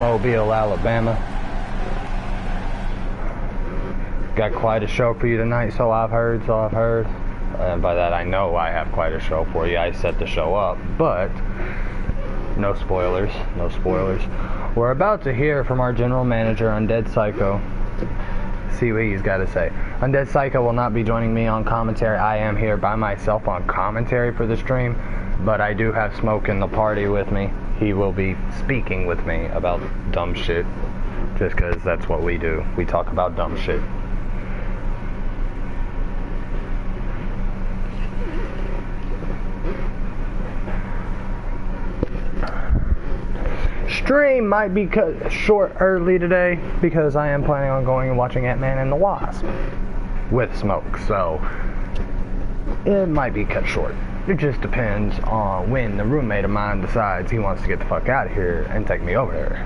Mobile, Alabama. Got quite a show for you tonight, so I've heard. And by that I know I have quite a show for you. I set the show up, but no spoilers, no spoilers. We're about to hear from our general manager, Undead Psycho. See what he's got to say. Undead Psycho will not be joining me on commentary. I am here by myself on commentary for the stream, but I do have Smoke in the party with me. He will be speaking with me about dumb shit, just because that's what we do. We talk about dumb shit. Stream might be cut short early today because I am planning on going and watching Ant-Man and the Wasp with Smoke, so it might be cut short. It just depends on when the roommate of mine decides he wants to get the fuck out of here and take me over there.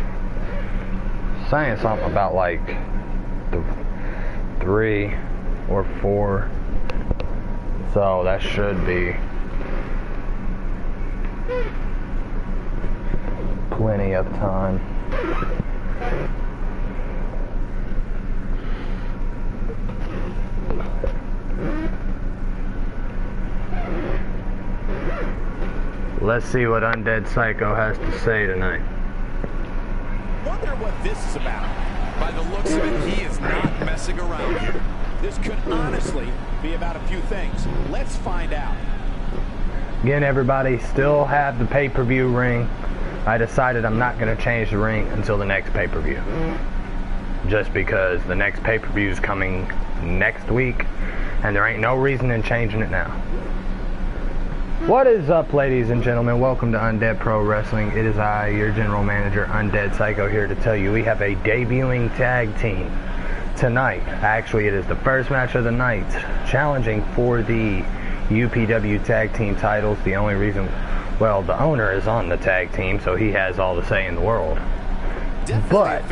Saying something about like the 3 or 4, so that should be plenty of time. Let's see what Undead Psycho has to say tonight. Wonder what this is about. By the looks of it, he is not messing around here. This could honestly be about a few things. Let's find out. Again, everybody, still have the pay-per-view ring. I decided I'm not going to change the ring until the next pay-per-view. Just because the next pay-per-view is coming next week, and there ain't no reason in changing it now. What is up, ladies and gentlemen? Welcome to Undead Pro Wrestling. It is I, your general manager, Undead Psycho, here to tell you we have a debuting tag team tonight. Actually, it is the first match of the night, challenging for the UPW tag team titles. The only reason, well, the owner is on the tag team, so he has all the say in the world. But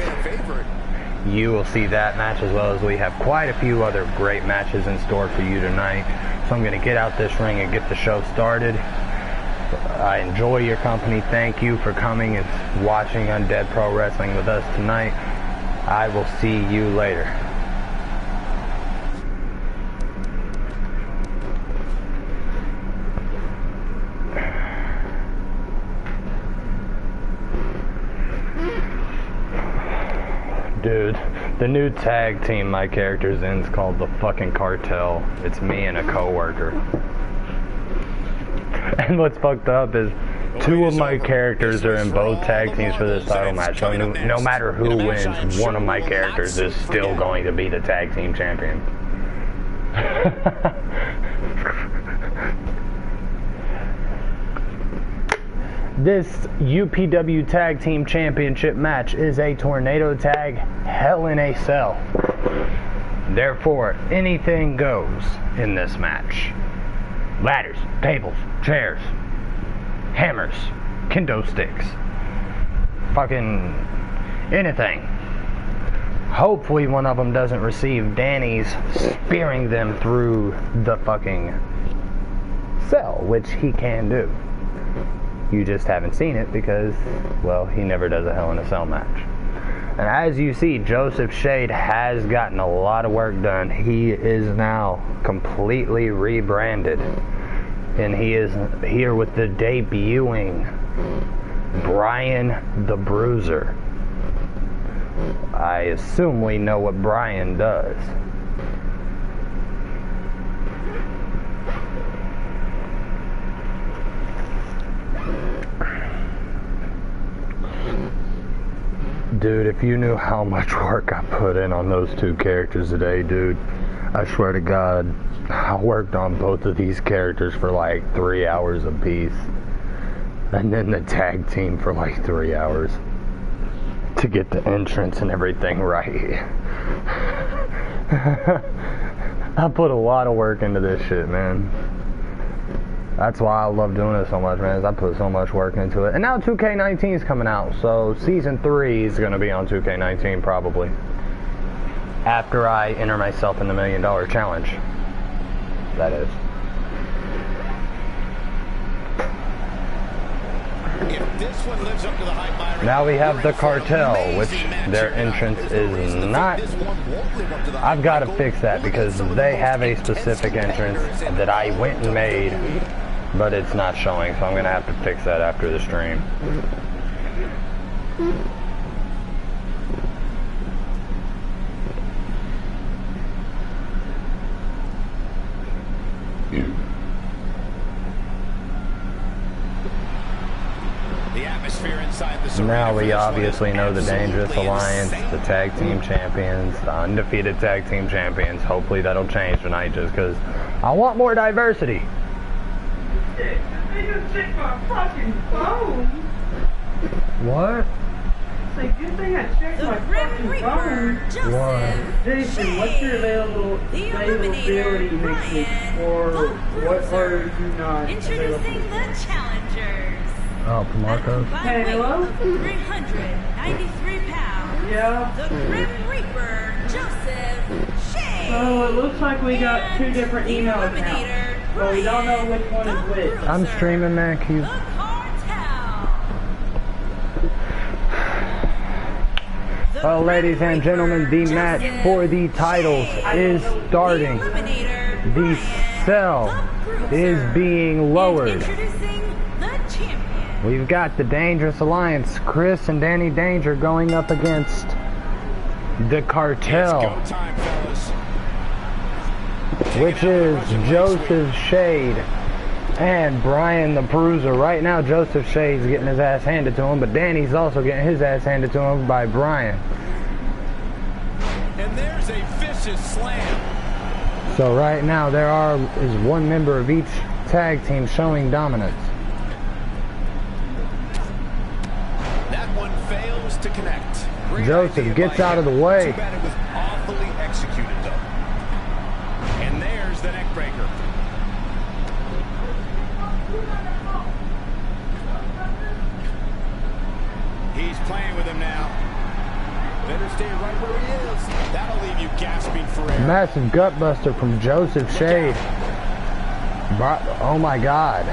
you will see that match as well as we have quite a few other great matches in store for you tonight. So I'm going to get out this ring and get the show started. I enjoy your company. Thank you for coming and watching Undead Pro Wrestling with us tonight. I will see you later. Dude, the new tag team my character's in is called the fucking Cartel. It's me and a coworker. And what's fucked up is 2 of my characters are in both tag teams for this title match. So no matter who wins, one of my characters is still going to be the tag team champion. This UPW Tag Team Championship match is a tornado tag, Hell in a Cell. Therefore, anything goes in this match. Ladders, tables, chairs, hammers, kendo sticks, fucking anything. Hopefully one of them doesn't receive Danny's spearing them through the fucking cell, which he can do. You just haven't seen it because, well, he never does a Hell in a Cell match. And as you see, Joseph Shade has gotten a lot of work done. He is now completely rebranded. And he is here with the debuting Brian the Bruiser. I assume we know what Brian does. Dude, if you knew how much work I put in on those 2 characters today, dude, I swear to God, I worked on both of these characters for like 3 hours apiece. And then the tag team for like 3 hours to get the entrance and everything right. I put a lot of work into this shit, man. That's why I love doing it so much, man, is I put so much work into it. And now 2K19 is coming out, so Season 3 is going to be on 2K19 probably. After I enter myself in the $1 Million Challenge. That is. If this one lives up to the hype, Byron, Now we have the Cartel, which their entrance is not. I've got to fix that because they have a specific entrance that I went and made, but it's not showing, so I'm going to have to fix that after the stream. Now we obviously know the Dangerous Alliance, the Tag Team Champions, the undefeated Tag Team Champions. Hopefully that'll change tonight just because I want more diversity. They just checked my fucking phone. What? It's like, good thing I checked my fucking phone. What? Jason, what's your availability next week? Or what are you not Introducing the challengers. Oh, Marcos. Hey, hello? 393 pounds. Yeah. The Grim Reaper, Joseph Shea. So it looks like we got two different email accounts. But we don't know which one is which. I'm streaming, man. Can you... The Cartel. Well, ladies and gentlemen, the match for the titles is starting. The cell is being lowered. We've got the Dangerous Alliance, Chris and Danny Danger going up against the Cartel, which is Joseph Shade and Brian the Bruiser. Right now, Joseph Shade's getting his ass handed to him, but Danny's also getting his ass handed to him by Brian. And there's a vicious slam. So right now, is one member of each tag team showing dominance. To connect. Joseph gets out of the way. Too bad it was awfully executed, though. And there's the neck breaker. He's playing with him now. Better stay right where he is. That'll leave you gasping for air. Massive gutbuster from Joseph Shade. Oh my God.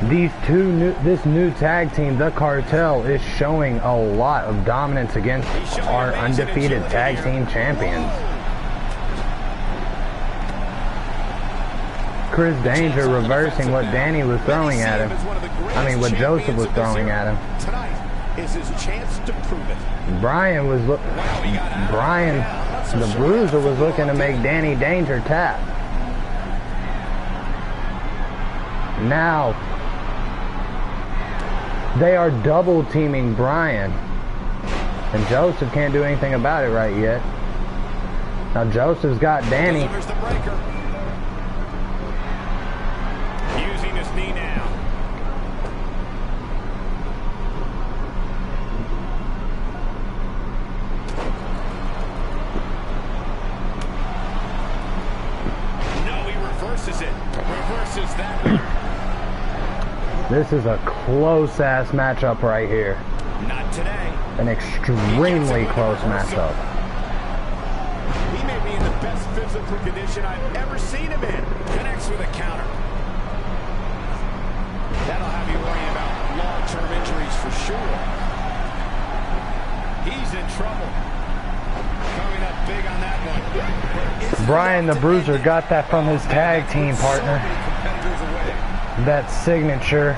This new tag team, the Cartel, is showing a lot of dominance against our undefeated tag team champions. Chris Danger reversing what Danny was throwing at him. I mean, what Joseph was throwing at him. Tonight is his chance to prove it. Brian the Bruiser was looking to make Danny Danger tap. Now they are double teaming Brian, and Joseph can't do anything about it right yet. Now Joseph's got Danny. Delivers the breaker. Using his knee now. No, he reverses it. Reverses that one. This is a close-ass matchup right here. Not today. An extremely close matchup. He may be in the best physical condition I've ever seen him in. Connects with a counter. That'll have you worrying about long-term injuries for sure. He's in trouble. Coming up big on that one. Brian the Bruiser got that from his tag team partner. That signature,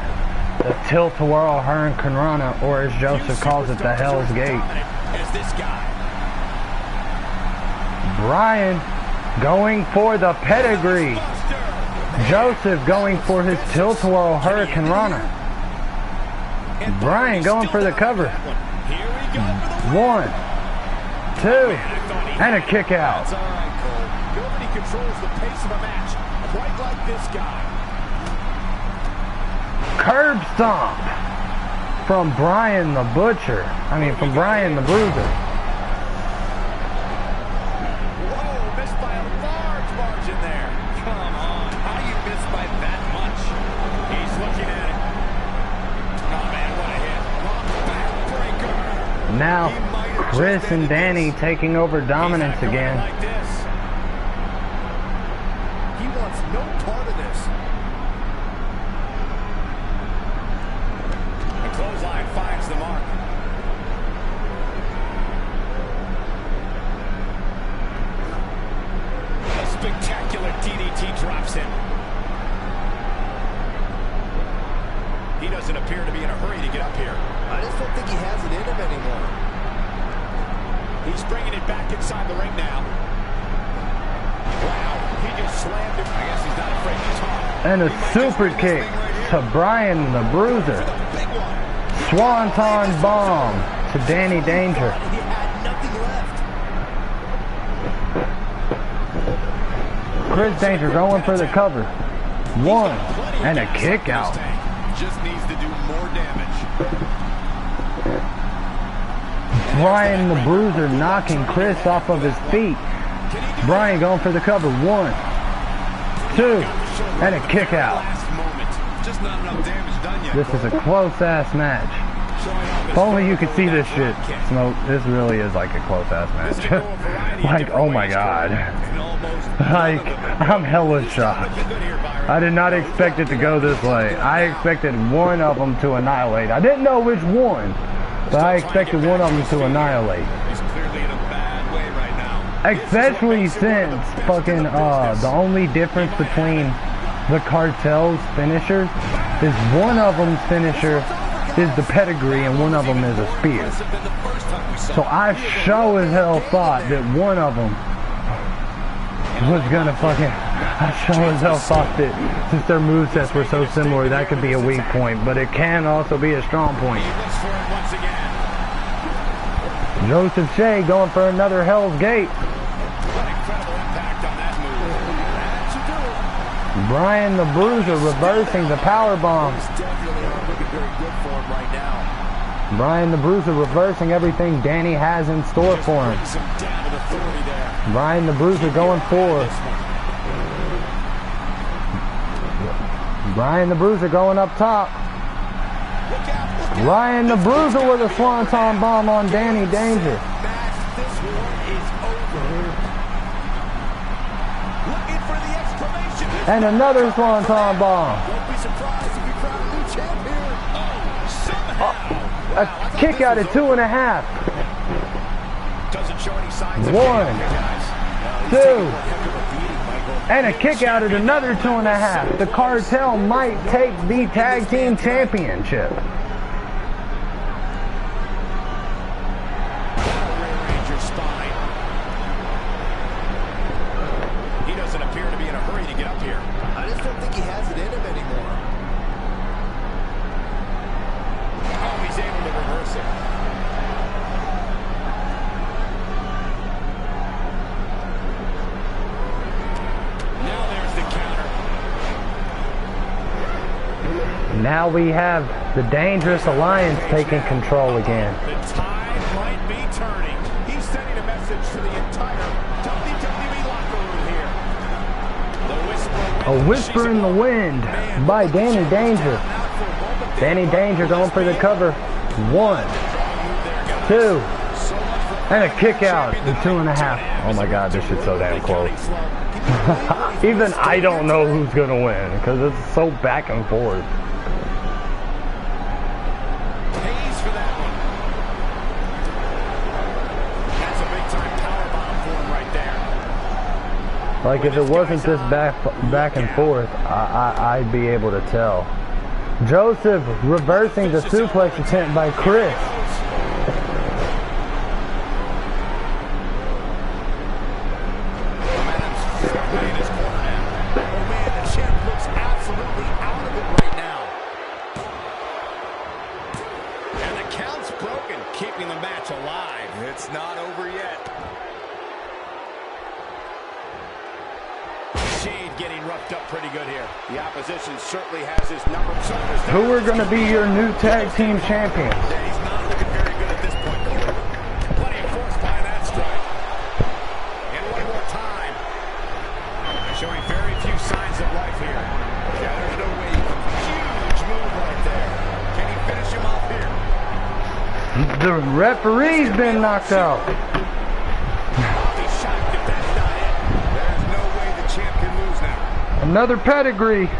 the tilt-a-whirl hurricanrana, or as Joseph calls it, the Hell's Gate. Brian going for the pedigree. Joseph going for his tilt-a-whirl hurricanrana. Brian going for the cover. 1, 2, and a kick out. Nobody controls the pace of a match quite like this guy. Curb stomp from Brian the Butcher. From Brian the Bruiser. Whoa, missed by a large margin there. Come on, how do you miss by that much? He's looking at it. Oh man, what a hit. Backbreaker. Now, Chris and Danny taking over dominance again. Like this. He wants no part of this. him. He doesn't appear to be in a hurry to get up here. I just don't think he has it in him anymore. He's bringing it back inside the ring now. Wow, he just slammed him. I guess he's not afraid to talk. And a super kick to Brian the Bruiser. Swanton bomb to Danny Danger. He had nothing left. Chris Danger going for the cover. One. And a kick out. Just needs to do more damage. Brian the Bruiser knocking Chris off of his feet. Brian going for the cover. 1, 2, and a kick out. Just not enough damage done yet. This is a close-ass match. If only you could see this shit. Smoke, this really is like a close-ass match. Like, oh my god. Like, I'm hella shocked. I did not expect it to go this way. I expected one of them to annihilate. I didn't know which one, but I expected one of them to annihilate. He's clearly in a bad way right now. Especially since fucking the only difference between the Cartel's finishers is one of them's finisher is the pedigree and one of them is a spear. So I sure as hell thought that one of them was gonna fucking, I sure as hell thought that since their movesets were so similar that could be a weak point, but it can also be a strong point. Joseph Shea going for another Hell's Gate. Brian the Bruiser reversing the power bomb. Brian the Bruiser reversing everything Danny has in store for him. Brian the Bruiser going forward. Brian the Bruiser going up top. Brian the Bruiser with a swanton bomb on Danny Danger. And another swanton bomb. Don't be surprised if we crown a new champ here. A kick out at 2.5. Doesn't show any signs of 1, 2, and a kick out at another 2.5. The Cartel might take the tag team championship. He doesn't appear to be in a hurry to get up here. I just don't think he has it in him anymore. Oh, he's able to reverse it. Now there's the counter. Now we have the Dangerous Alliance taking control again. The tide might be turning. He's sending a message to the entire WWE locker room here. A Whisper in the Wind by Danny Danger. Danny Danger going for the cover. 1, 2, and a kick out at 2.5. Oh my god, this shit's so damn close. Even I don't know who's gonna win because it's so back and forth. Pays for that one. That's a big time power bomb for him right there. Like if it wasn't this back and forth, I'd be able to tell. Joseph reversing the suplex attempt by Chris. Keeping the match alive. It's not over yet. Shade getting roughed up pretty good here. The opposition certainly has his number. Who are going to be your new tag team champions? He's not looking very good at this point. Plenty of force behind that strike. And one more time. Showing very few signs of life here. Yeah, there's no way you can. Huge move right there. Can he finish him off here? The referee's been knocked out. I'll be shocked if that's not it. There's no way the champ can lose now. Another pedigree. Down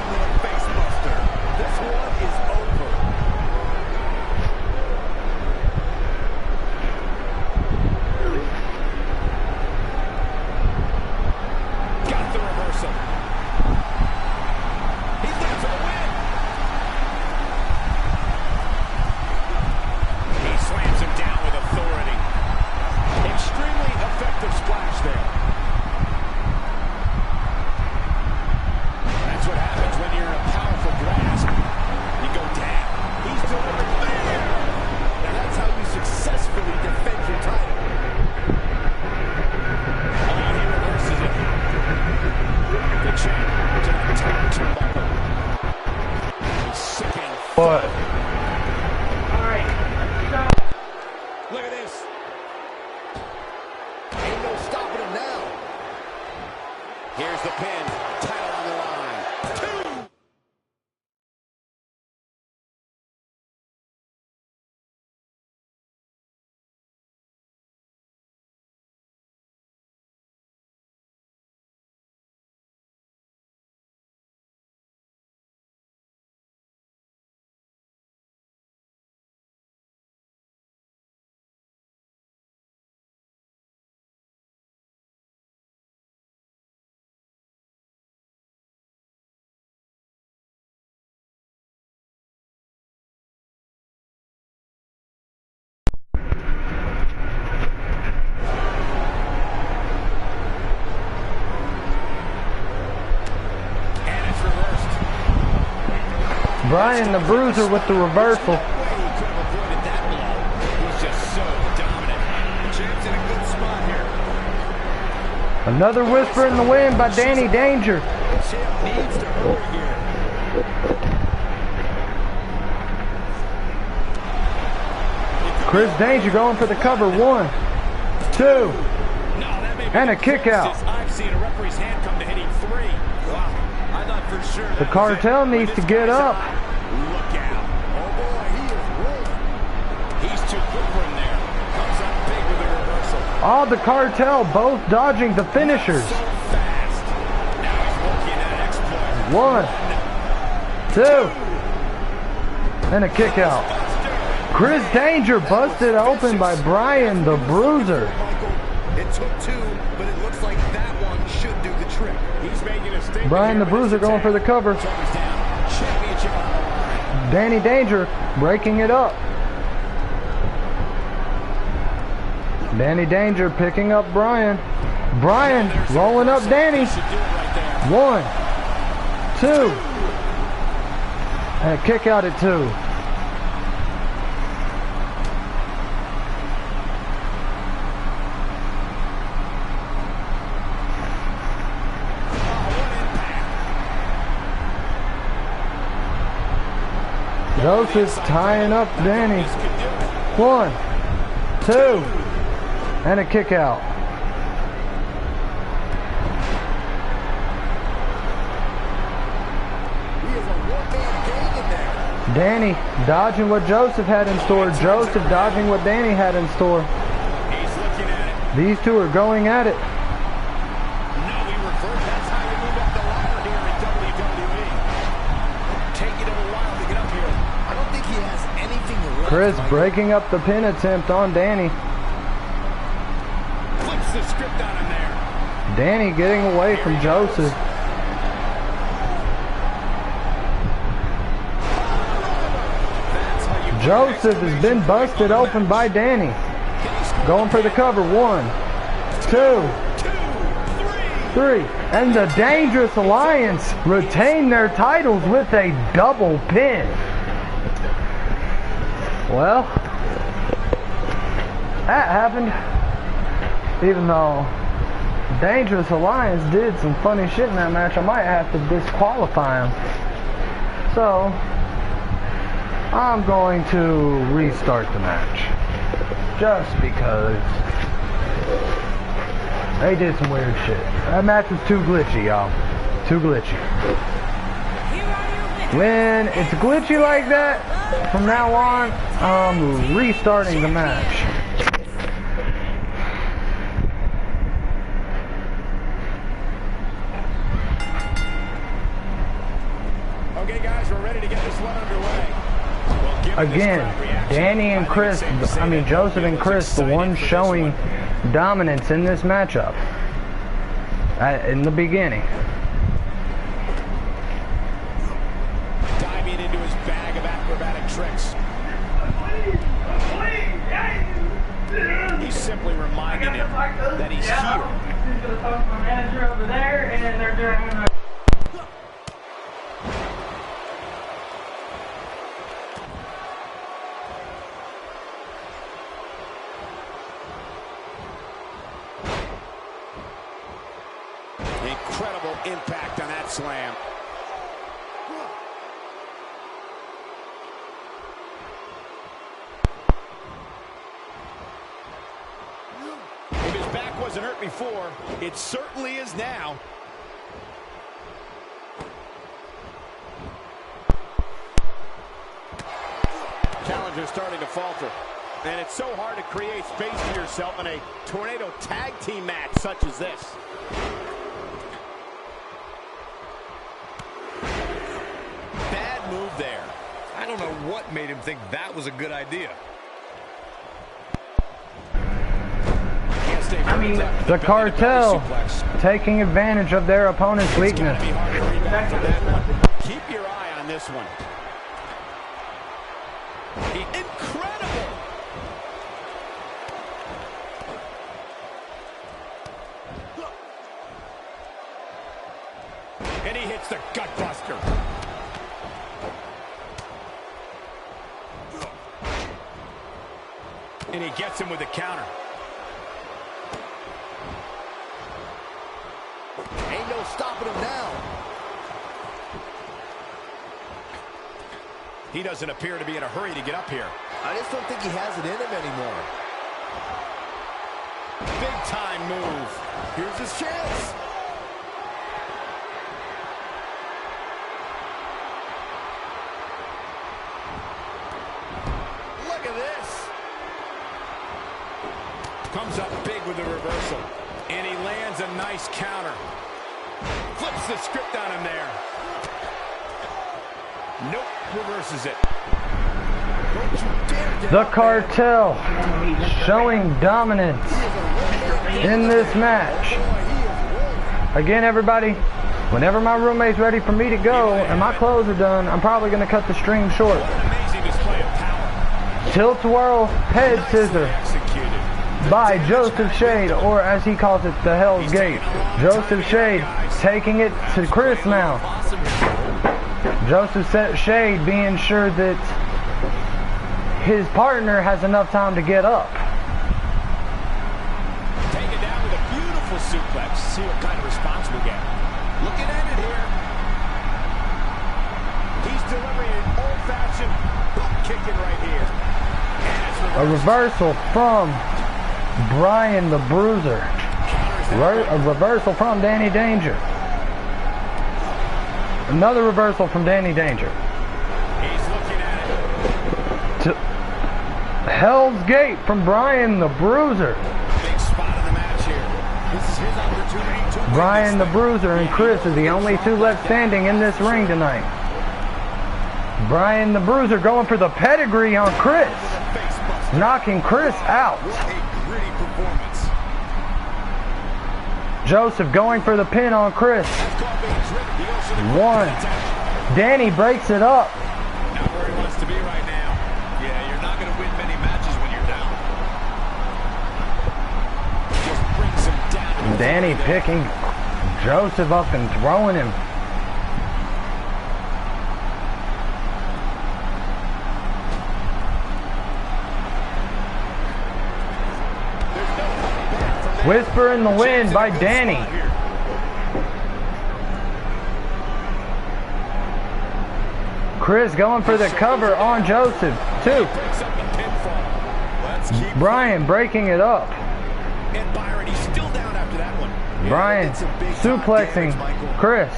with a face buster. This one is over. Got the reversal. enjoy this. Ain't no stopping him now. Here's the pin. Title on the line. 2. Brian the Bruiser with the reversal. He's just so dominant. Champ's in a good spot here. Another whisper in the wind by Danny Danger. Champ needs to hurry here. Chris Danger going for the cover. 1, 2, and a kick out. I've seen a referee's hand come to hitting 3. Wow. I thought for sure The cartel needs to get up. Look out. Oh boy, he is rolling. He's too quick for him there. Comes up big with a reversal. All the cartel both dodging the finishers. So fast. Now he's working at an exploit. 1, 2, and a kick out. Chris Danger busted open by Brian the Bruiser. Michael, it took 2, but it looks like that one should do the trick. He's making a statement. Brian the Bruiser going for the cover. Championship on the line. Danny Danger breaking it up. Danny Danger picking up Brian. Brian rolling up Danny. Should do it right there. 1, 2, and a kick out at 2. Joseph tying up Danny. 1, 2, and a kick out. He is a one-man gang in there. Danny dodging what Joseph had in store. Joseph dodging what Danny had in store. He's looking at it. These two are going at it. No, he reversed. That's how you move up the ladder here in WWE. Taking him a while to get up here. I don't think he has anything to run. Chris breaking up the pin attempt on Danny. Flips the script on him there. Danny getting away from Joseph. That's how you Joseph has been busted open by Danny. Going for the cover. 1, 2, 3. And the Dangerous Alliance retain their titles with a double pin. Well, that happened. Even though Dangerous Alliance did some funny shit in that match, I might have to disqualify him. So, I'm going to restart the match. Just because they did some weird shit. That match was too glitchy, y'all. Too glitchy. When it's glitchy like that, from now on, I'm restarting the match. Okay, guys, we're ready to get this one underway. Well, given this Again, crowd reaction, Danny and I think Chris, it's safe to say that Joseph and everybody Chris, was the excited ones for this showing one. dominance in this matchup in the beginning. Diving into his bag of acrobatic tricks. He's simply reminding him that he's here. He's gonna talk to my manager over there, and they're doing a Incredible impact on that slam. back wasn't hurt before. It certainly is now. Challenger's starting to falter. And it's so hard to create space for yourself in a tornado tag team match such as this. Bad move there. I don't know what made him think that was a good idea. I mean, The Cartel taking advantage of their opponent's weakness. Keep your eye on this one. Incredible! And he hits the gut buster. And he gets him with the counter. Ain't no stopping him now. He doesn't appear to be in a hurry to get up here. I just don't think he has it in him anymore. Big time move. Here's his chance. Look at this. Comes up big with the reversal. And he lands a nice counter. Flips the script on him there. Nope, reverses it. The Cartel showing dominance in this match. Again, everybody, whenever my roommate's ready for me to go and my clothes are done, I'm probably going to cut the stream short. Amazing display of power. Tilt Whirl Head Scissor Executed. by Joseph Shade, or as he calls it, the Hell's Gate. Joseph Shade taking it to Chris now. Joseph Shade being sure that his partner has enough time to get up. Take it down with a beautiful suplex. See what kind of response we get. Looking at it here. He's delivering an old-fashioned butt kicking right here. A reversal from Brian the Bruiser. A reversal from Danny Danger. Another reversal from Danny Danger. He's looking at it. To Hell's Gate from Brian the Bruiser. Big spot in the match here. This is his opportunity to Brian the Bruiser and Chris are the only two left standing in this ring tonight. Brian the Bruiser going for the pedigree on Chris. Knocking Chris out. What a gritty performance. Joseph going for the pin on Chris. That's called being driven. He goes for the One. Danny breaks it up. Not where he wants to be right now. Yeah, you're not going to win many matches when you're down. just brings him down. Danny picking Joseph up and throwing him. Whisper in the Wind by Danny. Chris going for the cover on Joseph, too. Brian breaking it up. And Byron, he's still down after that one. Brian suplexing Chris.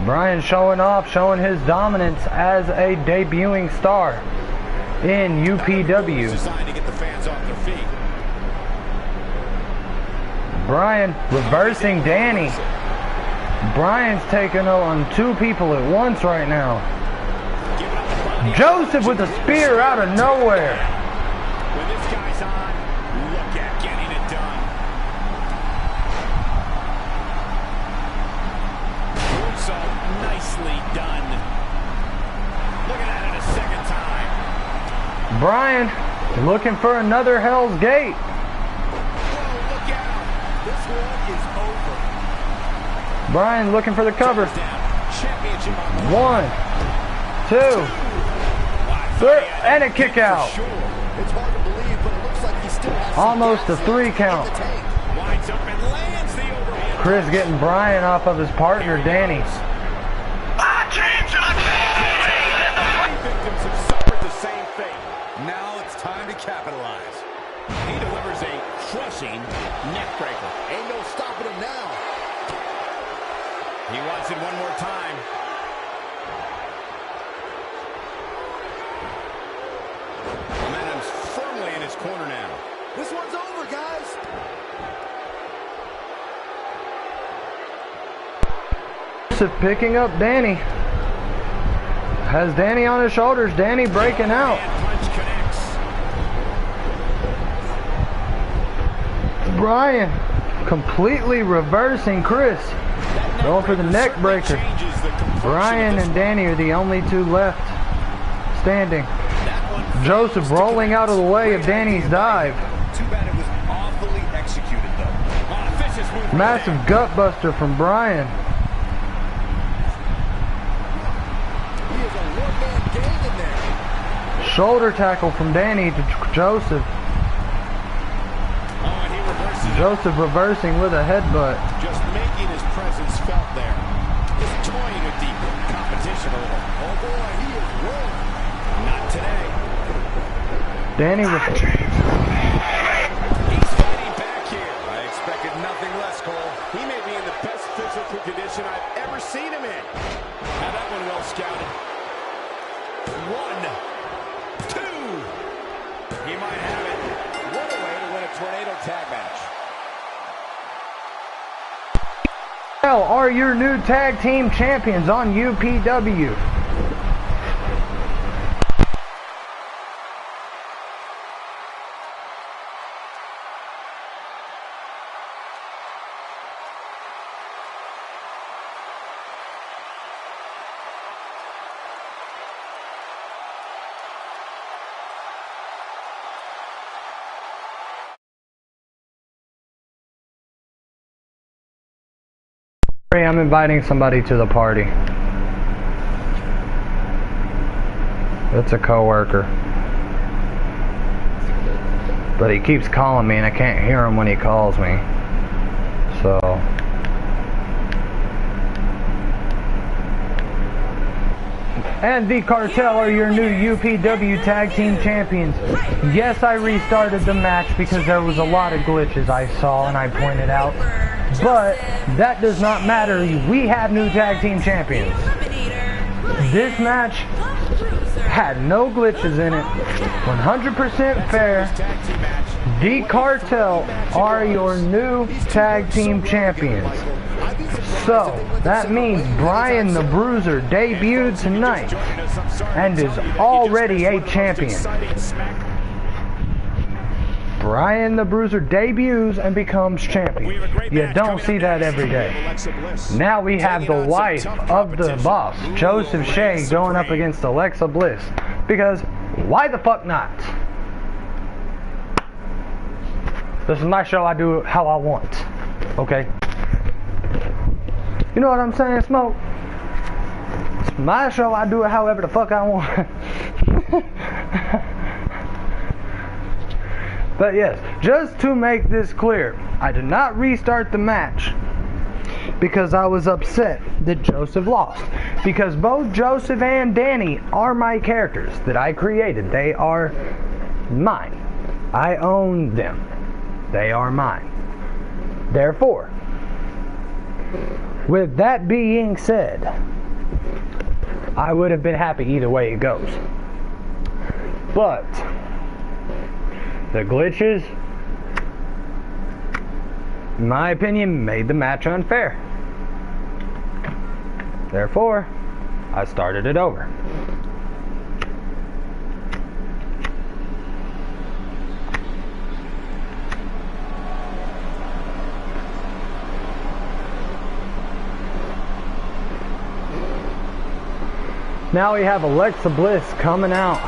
Brian showing off, showing his dominance as a debuting star in UPW. Designed to get the fans off their feet. Brian reversing Danny. Brian's taking on two people at once right now. Joseph with a spear out of nowhere. When this guy's on, look at getting it done. Moonsault nicely done. Looking at it a second time. Brian looking for another Hell's Gate. Whoa, look out. This one is over. Brian looking for the cover. Championship on the 1, 2, 3, and a kick out. Sure. It's hard to believe, but it looks like he still has Almost a 3 count. winds up and lands the overhand. Chris getting Brian off of his partner, Danny. Many victims have suffered the same fate. Now it's time to capitalize. He delivers a crushing neck breaker. Ain't no stopping him now. He wants it one more time. Momentum's firmly in his corner now. This one's over, guys. Joseph picking up Danny. Has Danny on his shoulders. Danny breaking out. Punch connects. Brian completely reversing Chris. Going for the neck breaker. Brian and Danny are the only two left standing. Joseph rolling out of the way of Danny's dive. Too bad it was awfully executed, though. Vicious move. Massive gut buster from Brian. He is a one-man gang in there. Shoulder tackle from Danny to Joseph. Oh, and he reverses. Joseph reversing with a headbutt. Just making his presence felt there. Just toying with the competition a little. Oh boy, he is rolling. Not today. Danny was... He's fighting back here. I expected nothing less, Cole. He may be in the best physical condition I've ever seen him in. Now that one well scouted. 1, 2. He might have it. What a way to win a tornado tag match. Are your new tag team champions on UPW. I'm inviting somebody to the party. It's a coworker. But he keeps calling me and I can't hear him when he calls me. So and the Cartel are your new UPW Tag Team Champions. Yes, I restarted the match because there was a lot of glitches I saw and I pointed out. But that does not matter. We have new Tag Team Champions. This match had no glitches in it. 100% fair. The Cartel are your new Tag Team Champions. So, that means Brian the Bruiser debuted tonight and is already a champion. Brian the Bruiser debuts and becomes champion. You don't see that every day. Now we have the wife of the boss, Joseph Shea, going up against Alexa Bliss. Because why the fuck not? This is my show, I do it how I want. Okay? You know what I'm saying, Smoke? It's my show, I do it however the fuck I want. But yes, just to make this clear, I did not restart the match because I was upset that Joseph lost. Because both Joseph and Danny are my characters that I created. They are mine. I own them. They are mine. Therefore, with that being said, I would have been happy either way it goes. But the glitches, in my opinion, made the match unfair. Therefore, I started it over. Now we have Alexa Bliss coming out.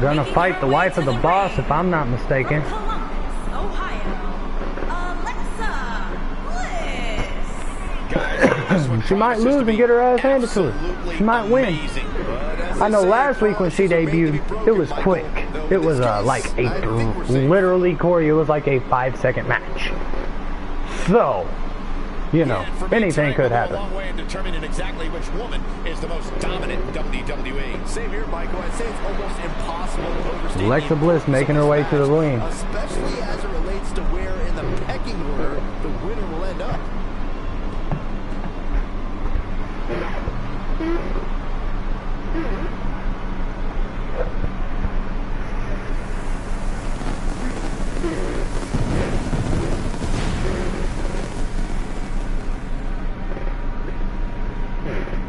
Gonna fight the wife of the boss, if I'm not mistaken. She might lose and get her ass handed to her. She might win. I know last week when she debuted, it was quick. It was literally, Corey, it was like a 5-second match. So, you know, Yeah, for me, anything tonight could will go a happen. long way in determining exactly which woman is the most dominant in WWE. Same here, Michael. I'd say it's almost impossible to overstate Alexa the Bliss importance making of her this way to the match, ring. especially as it relates to where in the pecking order the winner will end up.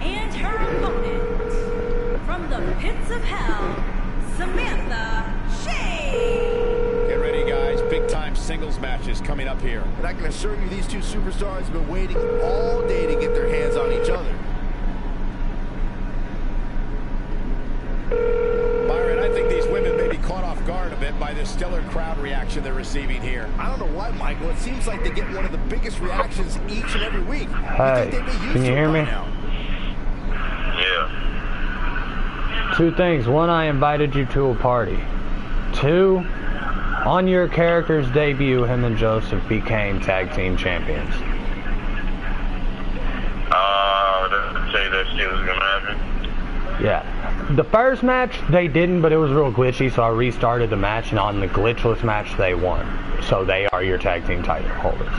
And her opponent, from the pits of hell, Samantha Shea. Get ready, guys. Big-time singles matches coming up here. And I can assure you these two superstars have been waiting all day to get their hands on each other. Byron, I think these women may be caught off guard a bit by this stellar crowd reaction they're receiving here. I don't know why, Michael. It seems like they get one of the biggest reactions each and every week. Hey, can you hear me? Yeah. Two things. One, I invited you to a party. Two, on your character's debut, him and Joseph became tag team champions. Didn't say that shit was gonna happen. Yeah. The first match, they didn't, but it was real glitchy, so I restarted the match, and on the glitchless match, they won. So they are your tag team title holders.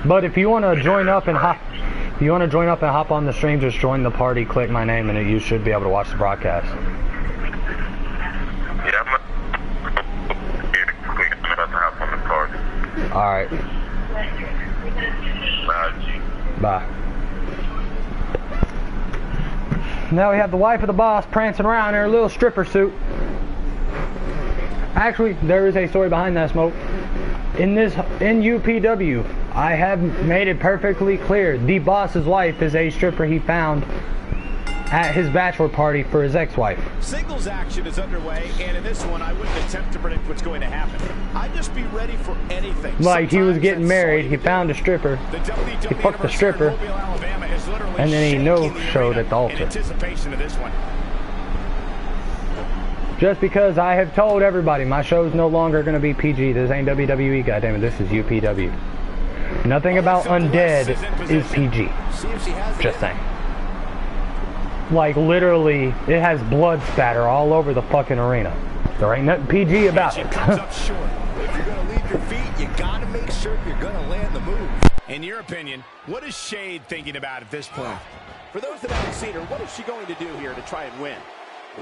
But if you want to join up and hop, on the stream, just join the party, click my name, and you should be able to watch the broadcast. Yeah, I'm about to hop on the party. All right. G. Bye. Now we have the wife of the boss prancing around in her little stripper suit. Actually, there is a story behind that, Smoke. In UPW, I have made it perfectly clear the boss's wife is a stripper he found at his bachelor party for his ex-wife. Singles action is underway, and in this one, I wouldn't attempt to predict what's going to happen. I'd just be ready for anything. Like, he was Sometimes getting that's married, all he you found do. a stripper, The WWE he fucked the stripper, anniversary in Mobile, Alabama is literally and then he shaking no-showed the at the arena altar. in anticipation of this one. just because I have told everybody my show's no longer going to be PG. This ain't WWE, goddammit, this is UPW. Nothing about undead is PG. Just saying. Like, literally, it has blood spatter all over the fucking arena. There ain't nothing PG about it. Comes up short. If you're going to leave your feet, you got to make sure you're going to land the move. In your opinion, what is Shade thinking about at this point? For those that haven't seen her, what is she going to do here to try and win?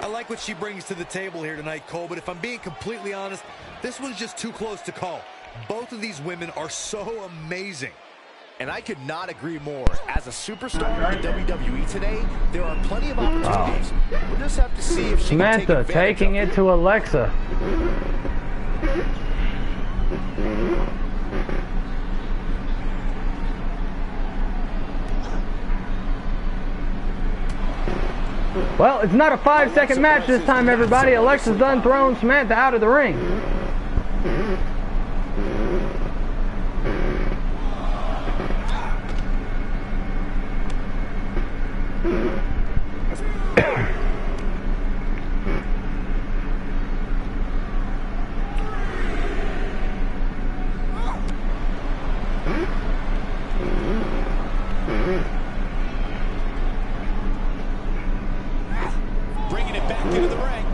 I like what she brings to the table here tonight, Cole, but if I'm being completely honest, this one's just too close to call. Both of these women are so amazing. And I could not agree more. As a superstar in the WWE today, there are plenty of opportunities. We'll just have to see if she Samantha can take advantage taking of it to Alexa. Well, it's not a 5-second match this time, everybody. Alexa's done thrown Samantha out of the ring. Bringing it back into the ring.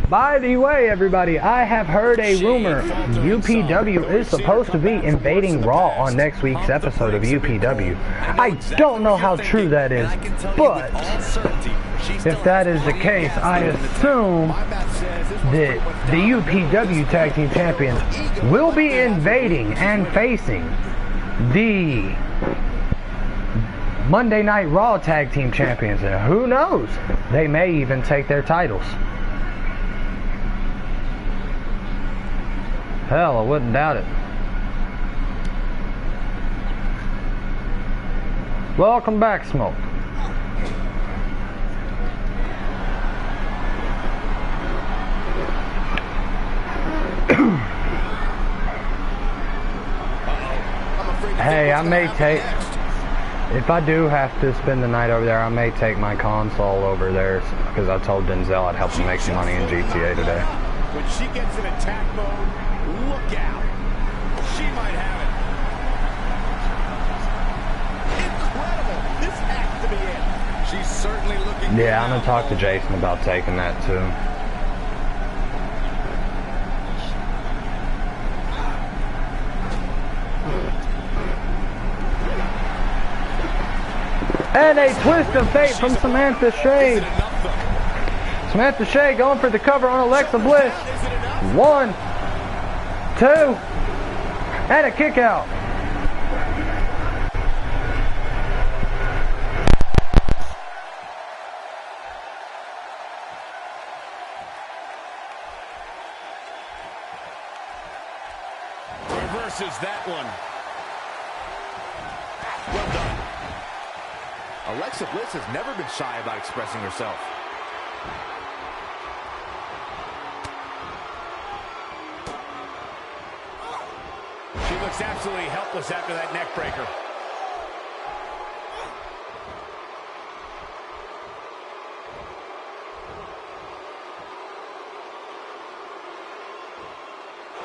By the way, everybody, I have heard a rumor UPW is supposed to be invading Raw on next week's episode of UPW. I don't know how true that is, but if that is the case, I assume that the UPW Tag Team Champions will be invading and facing the Monday Night Raw Tag Team Champions, and who knows, they may even take their titles. Hell, I wouldn't doubt it. Welcome back, Smoke. Hey, I may take, if I do have to spend the night over there, I may take my console over there, because I told Denzel I'd help him make some money in GTA today. When she gets in attack mode, look out. She might have She's certainly looking good. Yeah, I'm gonna talk to Jason about taking that too. And a twist of fate from Samantha Shea. Samantha Shea going for the cover on Alexa Bliss. 1, 2, and a kick out. Reverses that one. Well done. Alexa Bliss has never been shy about expressing herself. She looks absolutely helpless after that neck breaker.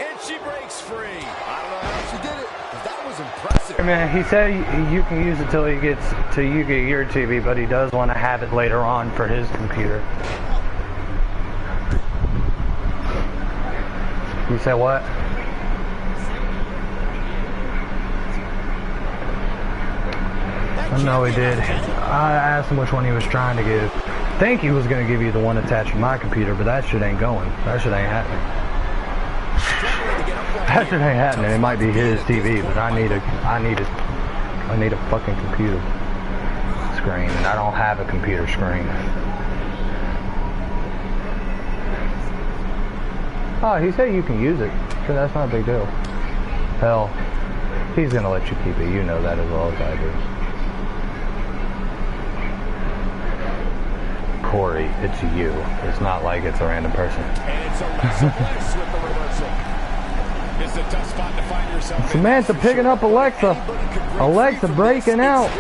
And she breaks free. I don't know how she did it, but that was impressive. I mean, he said you can use it till you get your TV, but he does want to have it later on for his computer. You said what? No, he did. I asked him which one he was trying to give. I think he was going to give you the one attached to my computer, but that shit ain't going. That shit ain't happening. That shit ain't happening. It might be his TV, but I need a fucking computer screen, and I don't have a computer screen. Oh, he said you can use it, so that's not a big deal. Hell, he's gonna let you keep it. You know that as well as I do. Corey, it's you. It's not like it's a random person. And it's Alexa Bliss with the reversal. It's a tough spot to find yourself. Samantha picking up Alexa. Alexa breaking out.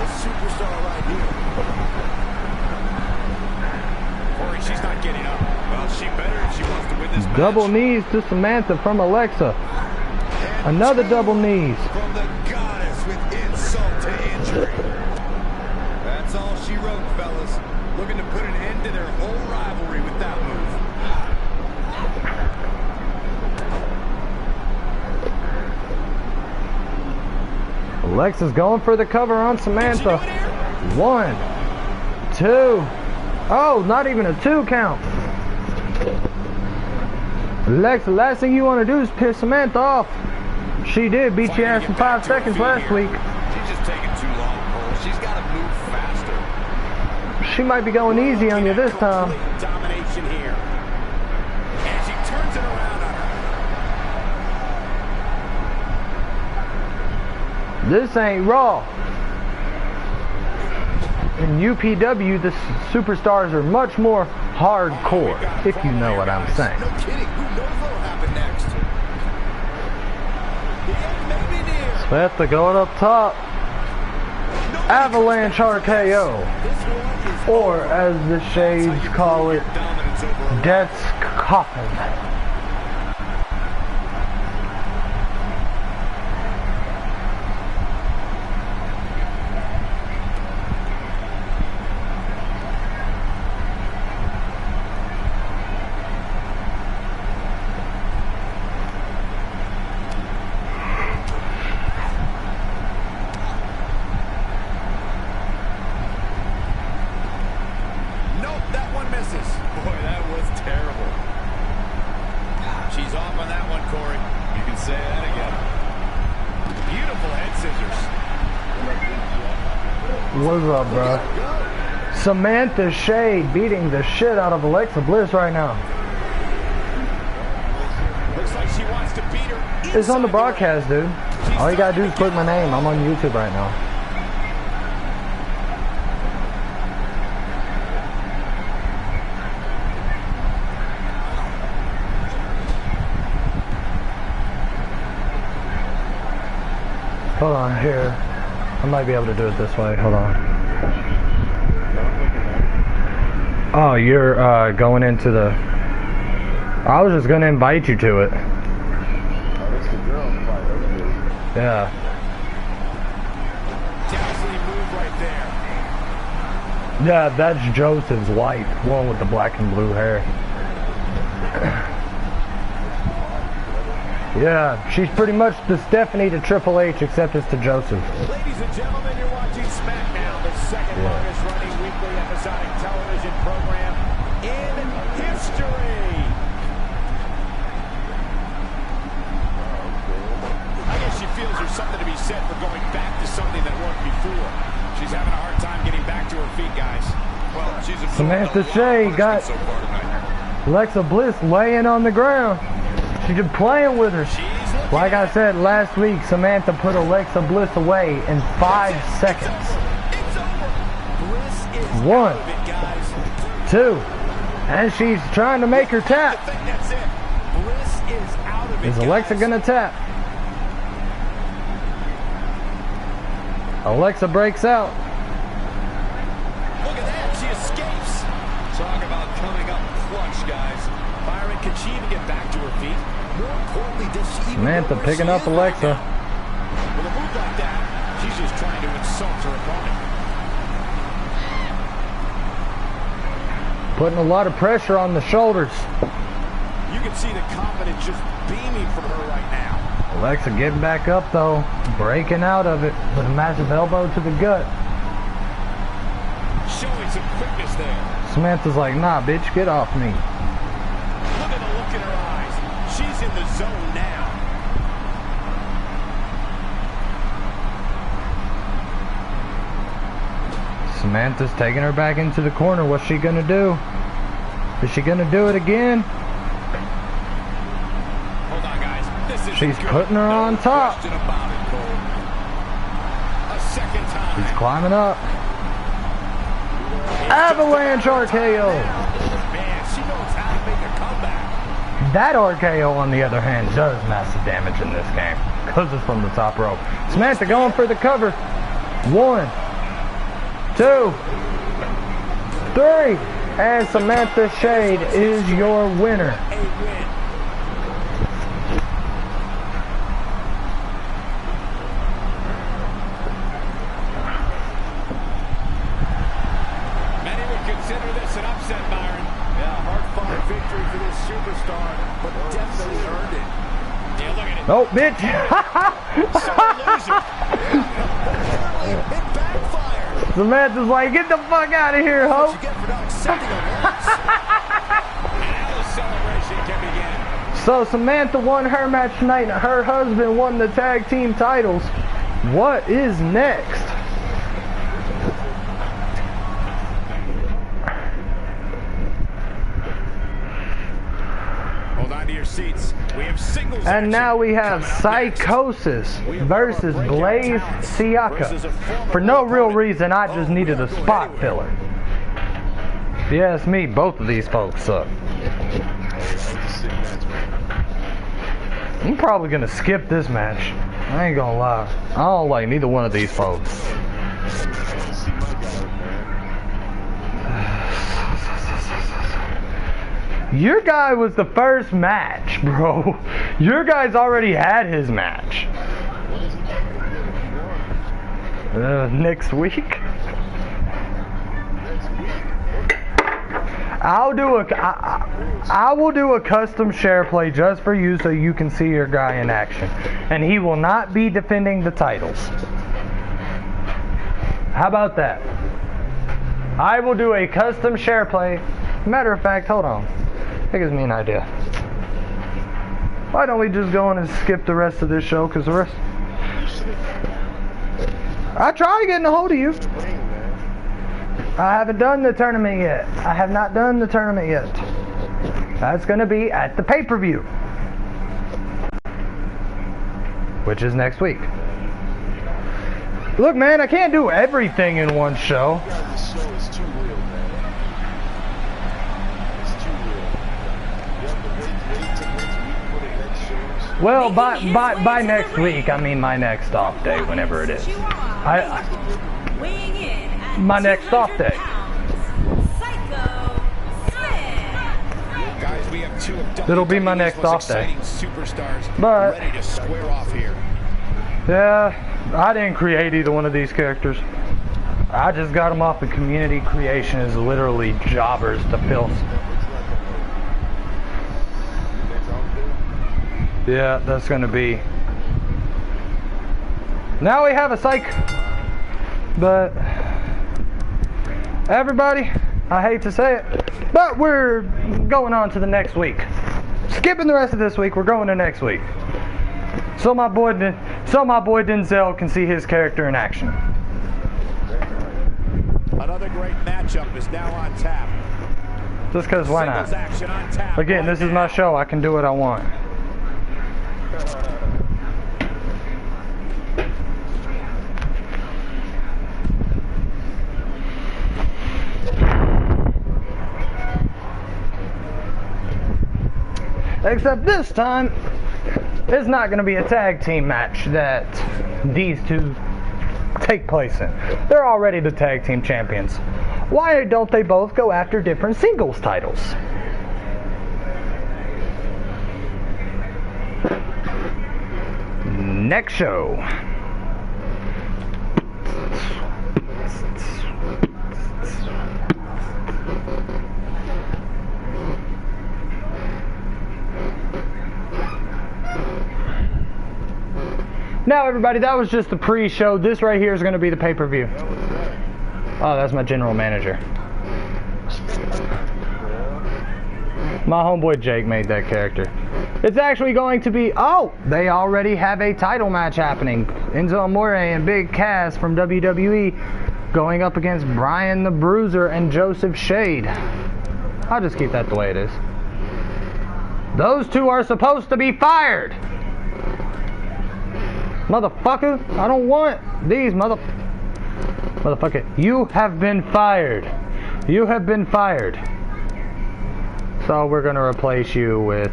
Corey, she's not getting up. Well, she better if she wants to win this match. Double knees to Samantha from Alexa. Another double knees. From the goddess with insult to injury. That's all she wrote, fellas. Looking to put an end to their whole rivalry with that move. Alexa's going for the cover on Samantha. 1, 2. Oh, not even a 2 count. Alexa, last thing you want to do is piss Samantha off. She did beat your ass in 5 seconds last week. She's just taking too long, Cole. She's got to move faster. She might be going easy on you this time. Domination here. And she turns it around on her. This ain't Raw. In UPW, the superstars are much more hardcore, if you know what I'm saying. No kidding. Who knows what'll happen next? The end may be near. Samantha going up top. Avalanche RKO. Or, as the Shades call it, Death's Coffin. What's up, bro? Samantha Shea beating the shit out of Alexa Bliss right now. Looks like she wants to beat her. It's on the broadcast, dude. All you gotta do is click my name. I'm on YouTube right now. Hold on, here. I might be able to do it this way. Hold on. Oh, you're going into the... I was just gonna invite you to it. Yeah. Dazzling move right Yeah, that's Joseph's wife, one with the black and blue hair. Yeah, she's pretty much the Stephanie to Triple H, except it's to Joseph. Ladies and gentlemen, you're watching SmackDown, the second longest running weekly episodic television program in history. I guess she feels there's something to be said for going back to something that worked before. She's having a hard time getting back to her feet, guys. Well, she's Samantha Shea got Alexa Bliss laying on the ground. She's just playing with her. Like I said last week, Samantha put Alexa Bliss away in 5 seconds. It's over. Bliss is 1, out of it, guys. 2, and she's trying to make her tap. I think that's it. Bliss is out of it, Is Alexa guys. gonna tap? Alexa breaks out. Look at that. She escapes. Talk about coming up clutch, guys. Byron, can she even get back to her feet? More importantly, does she even Samantha know where picking she up is right Alexa. now? With a move like that, she's just trying to insult her opponent. Putting a lot of pressure on the shoulders. You can see the confidence just beaming from her right now. Alexa getting back up though. Breaking out of it with a massive elbow to the gut. Showing some quickness there. Samantha's like, nah, bitch, get off me. Look at the look in her eyes. She's in the zone now. Samantha's taking her back into the corner. What's she gonna do? Is she gonna do it again? Hold on, guys. This is She's putting her on top. Question about it, Cole. A second time. She's climbing up. Avalanche RKO. Man, she knows how to make a comeback. That RKO, on the other hand, does massive damage in this game because it's from the top rope. Samantha going for the cover. 1, 2, 3, and Samantha Shade is your winner. A win. Many would consider this an upset, Byron. Yeah, hard-fought victory for this superstar, but definitely earned it. Yeah, look at it. Oh, bitch. It backfired. Samantha's like, get the fuck out of here, ho. What you get for not accepting a loss. And now the celebration can begin. So Samantha won her match tonight, and her husband won the tag team titles. What is next? Hold on to your seats. We have singles And action now we have coming up Psychosis versus Blaze Siaka. For no real reason, I just needed a spot filler. If you ask me, both of these folks suck. I'm probably gonna skip this match. I ain't gonna lie. I don't like neither one of these folks. Your guy was the first match, bro. Your guy's already had his match. Next week? I will do a custom share play just for you so you can see your guy in action. And he will not be defending the titles. How about that? I will do a custom share play. Matter of fact, hold on. That gives me an idea. Why don't we just go in and skip the rest of this show? Because the rest... I tried getting a hold of you. I haven't done the tournament yet. I have not done the tournament yet. That's going to be at the pay-per-view, which is next week. Look, man, I can't do everything in one show. Well, by next week, I mean my next off day, whenever it is. My next off day. Guys, we have two of It'll be my next off day. Superstars But ready to square off here. yeah, I didn't create either one of these characters. I just got them off the community. Creation is literally jobbers to fill. Yeah, that's gonna be. Now we have a psych. But everybody, I hate to say it, but we're going on to the next week. Skipping the rest of this week, we're going to next week. So my boy Denzel can see his character in action. Another great matchup is now on tap. Just because, why not? Action on tap. Again, this is my show. I can do what I want. Except this time, it's not going to be a tag team match that these two take place in. They're already the tag team champions. Why don't they both go after different singles titles? Next show. Now everybody, that was just the pre-show. This right here is going to be the pay-per-view. Oh, that's my general manager. My homeboy Jake made that character. It's actually going to be, oh, they already have a title match happening. Enzo Amore and Big Cass from WWE going up against Brian the Bruiser and Joseph Shade. I'll just keep that the way it is. Those two are supposed to be fired. Motherfucker, I don't want these motherfucker. You have been fired. You have been fired. So we're gonna replace you with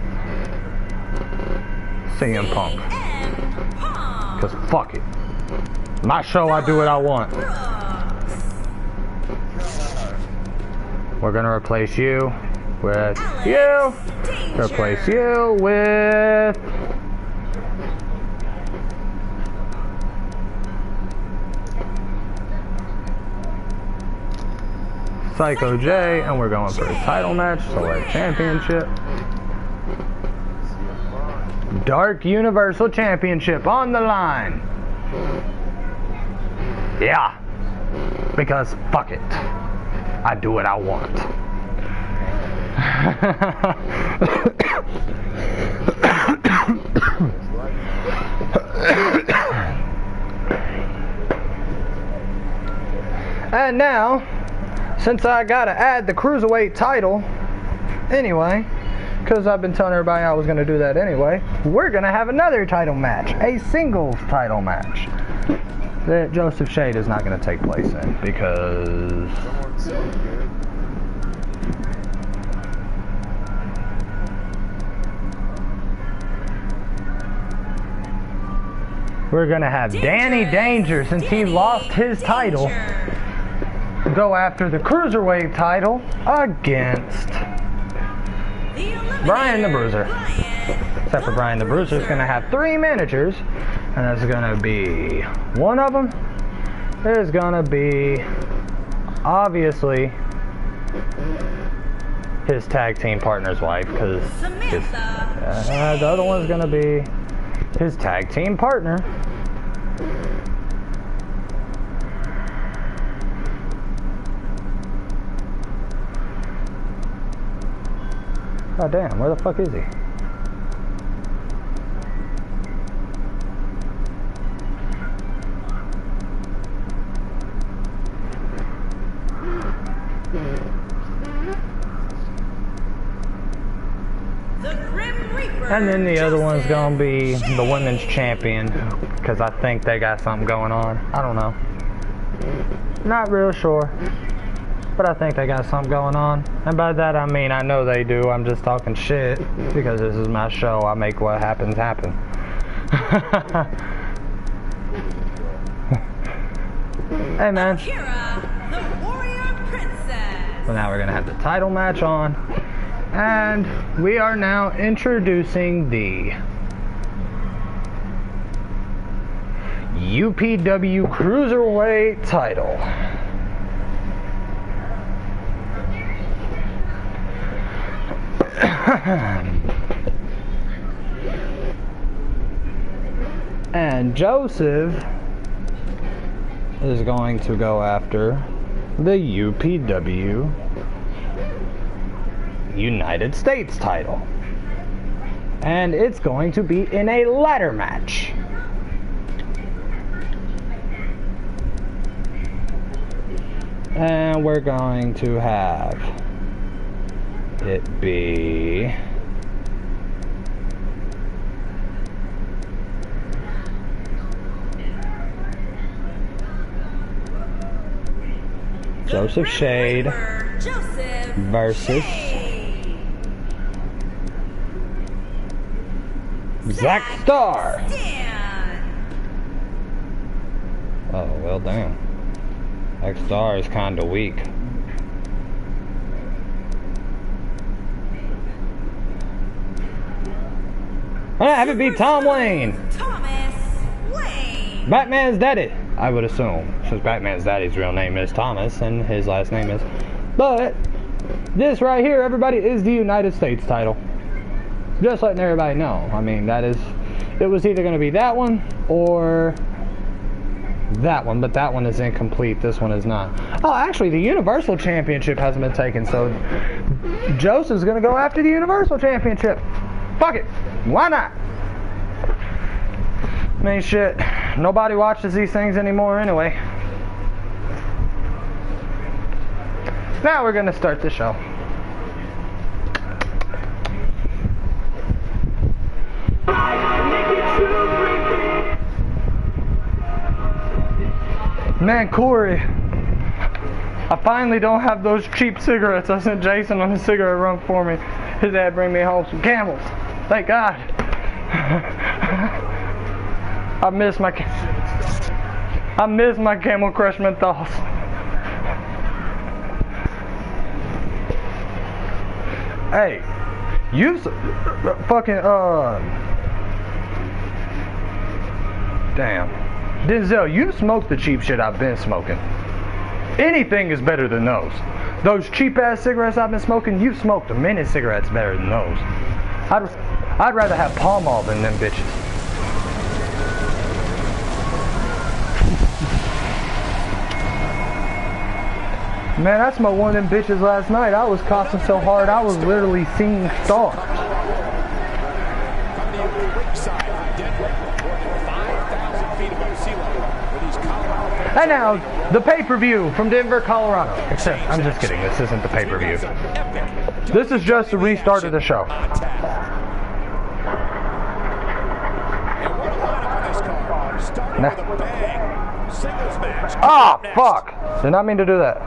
CM Punk. Cause fuck it. My show, I do what I want. We're gonna replace you with you. Replace you with Psycho J, and we're going for a title match, Select Championship. Dark Universal Championship on the line. Yeah. Because fuck it. I do what I want. And now, since I gotta add the Cruiserweight title anyway, because I've been telling everybody I was gonna do that anyway, we're gonna have another title match, a singles title match that Joseph Shade is not gonna take place in because we're gonna have Danny Danger, since he lost his title, go after the Cruiserweight title against Brian the Bruiser. Except for Brian the Bruiser is going to have 3 managers, and that's going to be, one of them is going to be obviously his tag team partner's wife, because the other one's going to be his tag team partner. God damn, where the fuck is he? And then the other one's gonna be the women's champion, because I think they got something going on. I don't know. Not real sure. But I think they got something going on. And by that I mean I know they do. I'm just talking shit because this is my show. I make what happens happen. Hey man. So now we're gonna have the title match on. And we are now introducing the UPW Cruiserweight title. And Joseph is going to go after the UPW United States title. And it's going to be in a ladder match. And we're going to have it be Joseph Shade versus Zach Starr. Oh, well, damn. Zach Starr is kind of weak. Have it be Tom Lane. Batman's daddy, I would assume, since Batman's daddy's real name is Thomas and his last name is. But this right here, everybody, is the United States title. Just letting everybody know. I mean, that is, it was either going to be that one or that one, but that one is incomplete. This one is not. Oh, actually, the Universal Championship hasn't been taken, so Joseph's going to go after the Universal Championship. Fuck it. Why not? I mean, shit. Nobody watches these things anymore anyway. Now we're going to start the show. Man, Corey, I finally don't have those cheap cigarettes. I sent Jason on his cigarette run for me. His dad bring me home some Camels. Thank God. I miss my Camel Crush menthols. Hey, you fucking damn. Denzel, you smoke the cheap shit I've been smoking. Anything is better than those. Those cheap ass cigarettes I've been smoking, you smoked a minute cigarettes better than those. I'd rather have Pall Mall than them bitches. Man, I smoked one of them bitches last night. I was coughing so hard I was literally seeing stars. And now, the pay-per-view from Denver, Colorado. Except, I'm just kidding, this isn't the pay-per-view. This is just the restart of the show. Ah, oh, fuck! Did not mean to do that.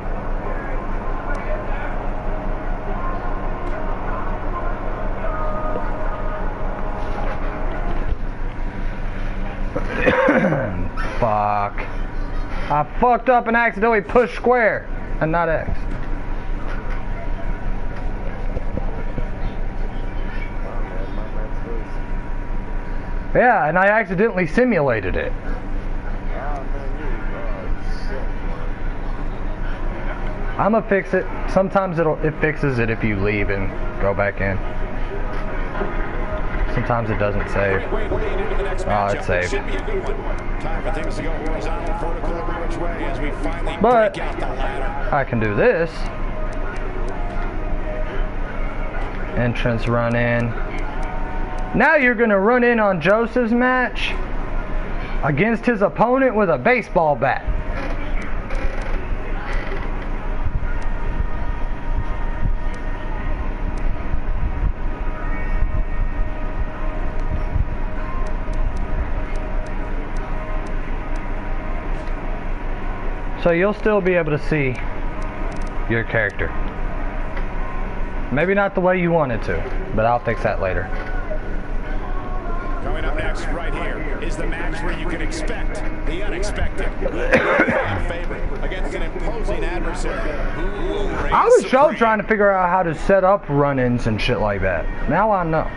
Fuck. I fucked up and accidentally pushed square and not X. Yeah, and I accidentally simulated it. I'ma fix it. Sometimes it fixes it if you leave and go back in. Sometimes it doesn't save. Oh, it's saved. But I can do this. Entrance run in. Now you're gonna run in on Joseph's match against his opponent with a baseball bat. So you'll still be able to see your character. Maybe not the way you wanted to, but I'll fix that later. Coming up next, right here, is the match where you can expect the unexpected. Favorite against an imposing adversary. I was trying to figure out how to set up run-ins and shit like that. Now I know.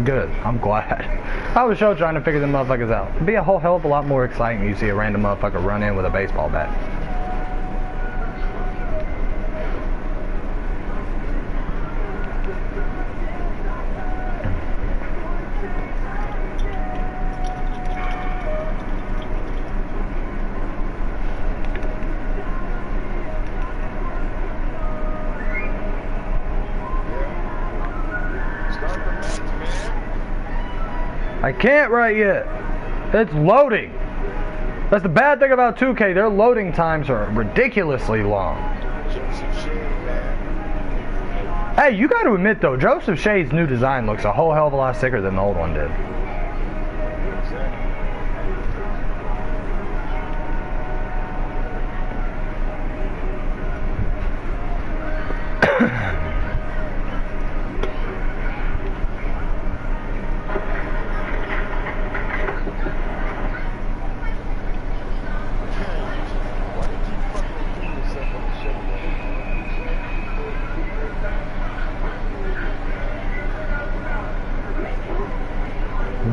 Good. I'm glad. I was trying to figure them motherfuckers out. It'd be a whole hell of a lot more exciting when you see a random motherfucker run in with a baseball bat. I can't right yet. It's loading. That's the bad thing about 2K. Their loading times are ridiculously long. Hey, you got to admit though, Joseph Shea's new design looks a whole hell of a lot sicker than the old one did.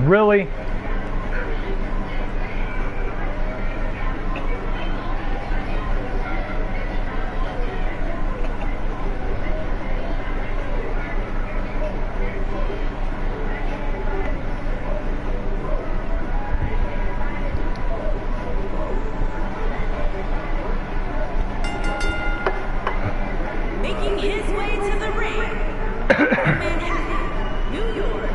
Really? Making his way to the ring, Manhattan, New York,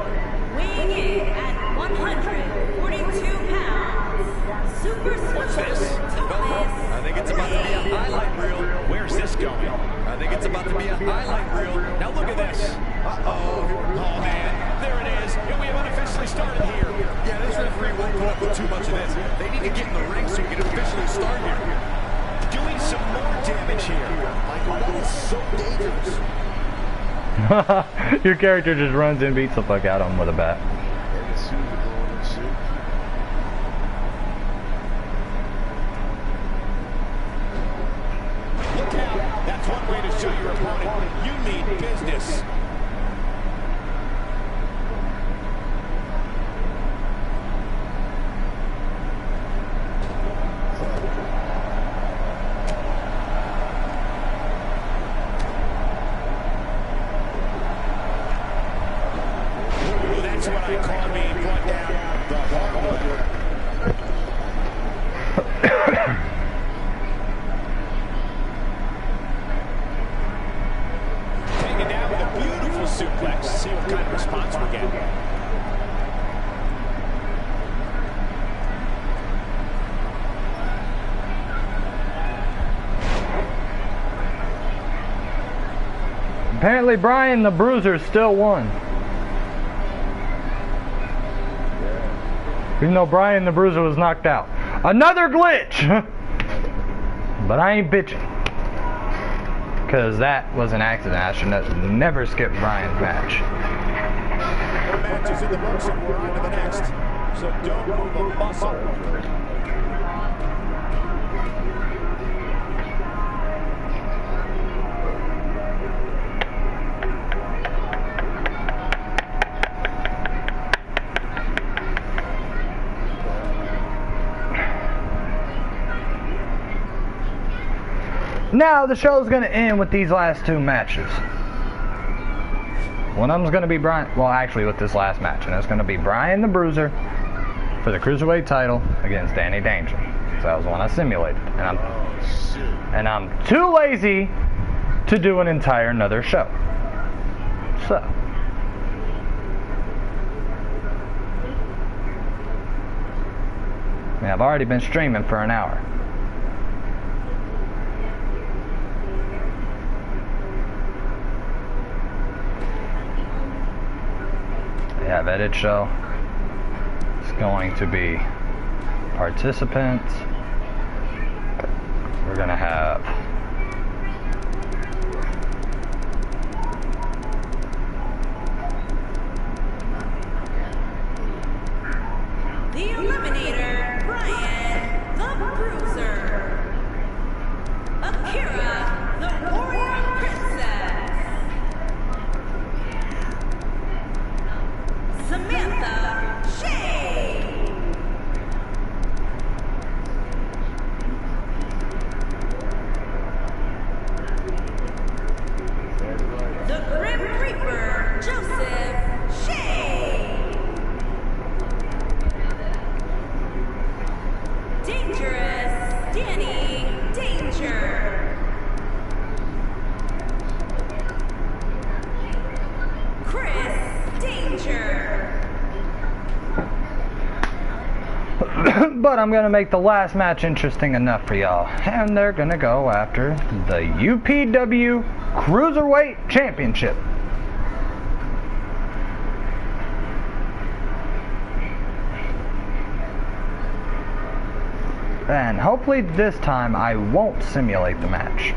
weighing in at 142 pounds, Superstar Thomas. I think it's about to be a highlight reel. Where's this going? I think it's about to be a highlight reel. Now look at this. Uh-oh. Oh, man. There it is. And we have unofficially started here. Yeah, this referee won't put up with too much of this. They need to get in the ring so we can officially start here. Doing some more damage here. Michael, that is so dangerous. Your character just runs in, beats the fuck out of him with a bat. Look out. That's one way to show your opponent you mean business. That's what I call being brought down the hard way. Taken down with a beautiful suplex. See what kind of response we get. Apparently Brian the Bruiser still won. Even though Brian the Bruiser was knocked out. Another glitch! But I ain't bitching. Because that was an accident. I should have never skipped Brian's match. The match is in the books and we're on to the next. So don't move a muscle. Now the show's gonna end with these last two matches. One of them's gonna be Brian, well actually with this last match, and it's gonna be Brian the Bruiser for the Cruiserweight title against Danny Danger. So that was the one I simulated. And I'm too lazy to do an entire another show. So I mean, I've already been streaming for an hour. Yeah, vetted show. It's going to be participants. We're gonna have The Eliminator, Brian the Bruiser, Akira the Warrior Princess, Samantha Shea, the Grim Reaper, Joseph Shea, But I'm gonna make the last match interesting enough for y'all. And they're gonna go after the UPW Cruiserweight Championship. And hopefully this time I won't simulate the match.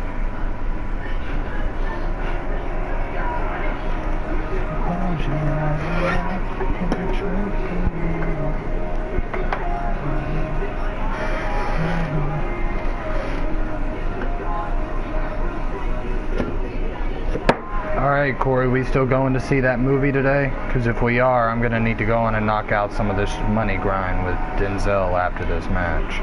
Alright, Corey, we still going to see that movie today? Because if we are, I'm going to need to go on and knock out some of this money grind with Denzel after this match.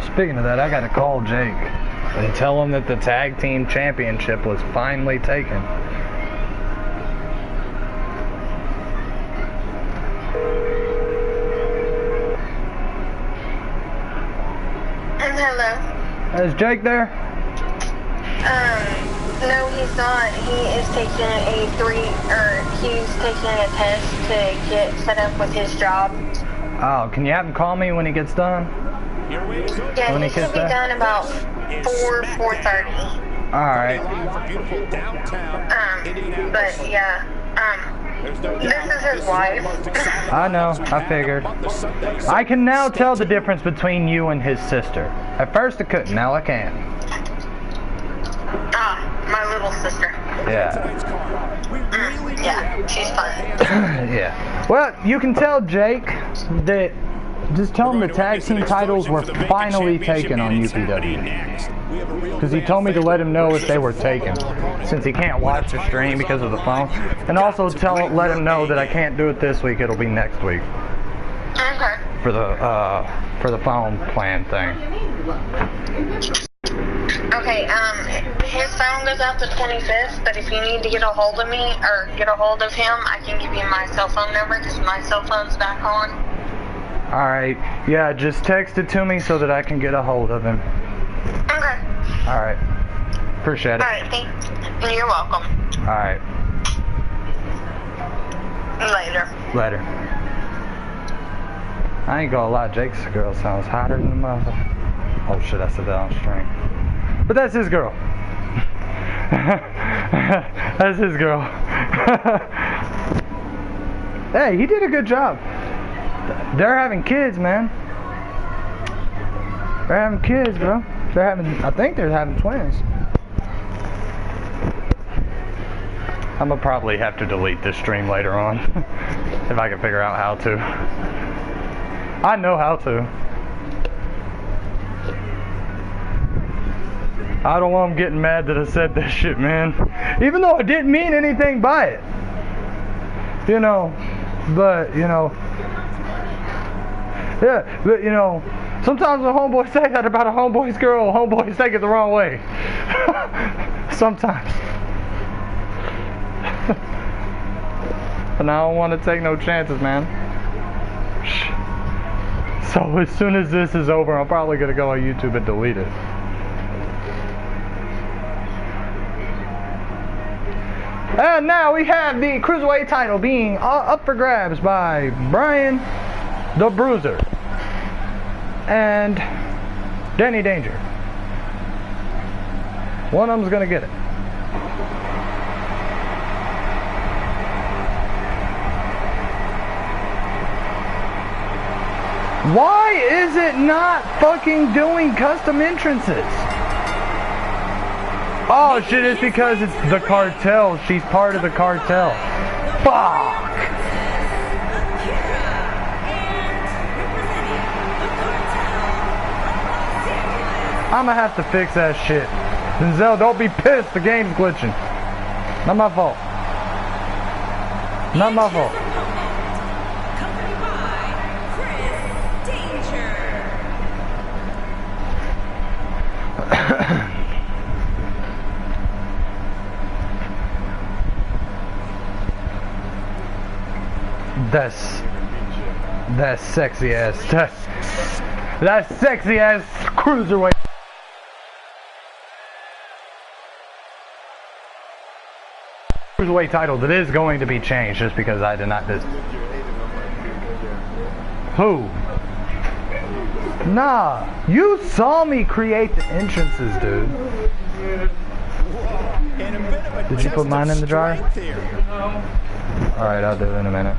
Speaking of that, I got to call Jake and tell him that the tag team championship was finally taken. Hello. Is Jake there? No, he's not. He is taking he's taking a test to get set up with his job. Oh, can you have him call me when he gets done? Yeah, When he he should gets be there? done about 4:30. Alright. But yeah, this is his wife. I know, I figured. I can now tell the difference between you and his sister. At first I couldn't, now I can. My little sister. Yeah. Yeah, she's fun. Yeah. Well, you can tell Jake that, just tell him the tag team titles were finally taken on UPW. Because he told me to let him know if they were taken, since he can't watch the stream because of the phone. And also let him know that I can't do it this week, it'll be next week. Okay. For the phone plan thing. Okay, his phone goes out the 25th, but if you need to get a hold of me, or get a hold of him, I can give you my cell phone number, because my cell phone's back on. Alright, yeah, just text it to me so that I can get a hold of him. Okay. Alright. Appreciate it. Alright, thanks. You're welcome. Alright. Later. Later. I ain't gonna lie, Jake's girl sounds hotter than the mother. Oh shit, I said that on stream. But that's his girl. That's his girl. Hey, he did a good job. They're having kids, man. They're having kids, bro. I think they're having twins. I'm gonna probably have to delete this stream later on. If I can figure out how to. I know how to. I don't want them getting mad that I said that shit, man. Even though I didn't mean anything by it. You know, but, you know. Yeah, but, you know, sometimes when homeboys say that about a homeboy's girl, homeboys take it the wrong way. Sometimes. And I don't want to take no chances, man. So as soon as this is over, I'm probably going to go on YouTube and delete it. And now we have the Cruiserweight title being up for grabs by Brian the Bruiser and Danny Danger. One of them's going to get it. Why is it not fucking doing custom entrances? Oh shit, it's because it's the cartel. She's part of the cartel. Fuck! I'ma have to fix that shit. Denzel, don't be pissed, the game's glitching. Not my fault. Not my fault. That's sexy ass. That's sexy ass cruiserweight. Cruiserweight title that is going to be changed just because I did not. Who? Nah, you saw me create the entrances, dude. Did you put mine in the dryer? Alright, I'll do it in a minute.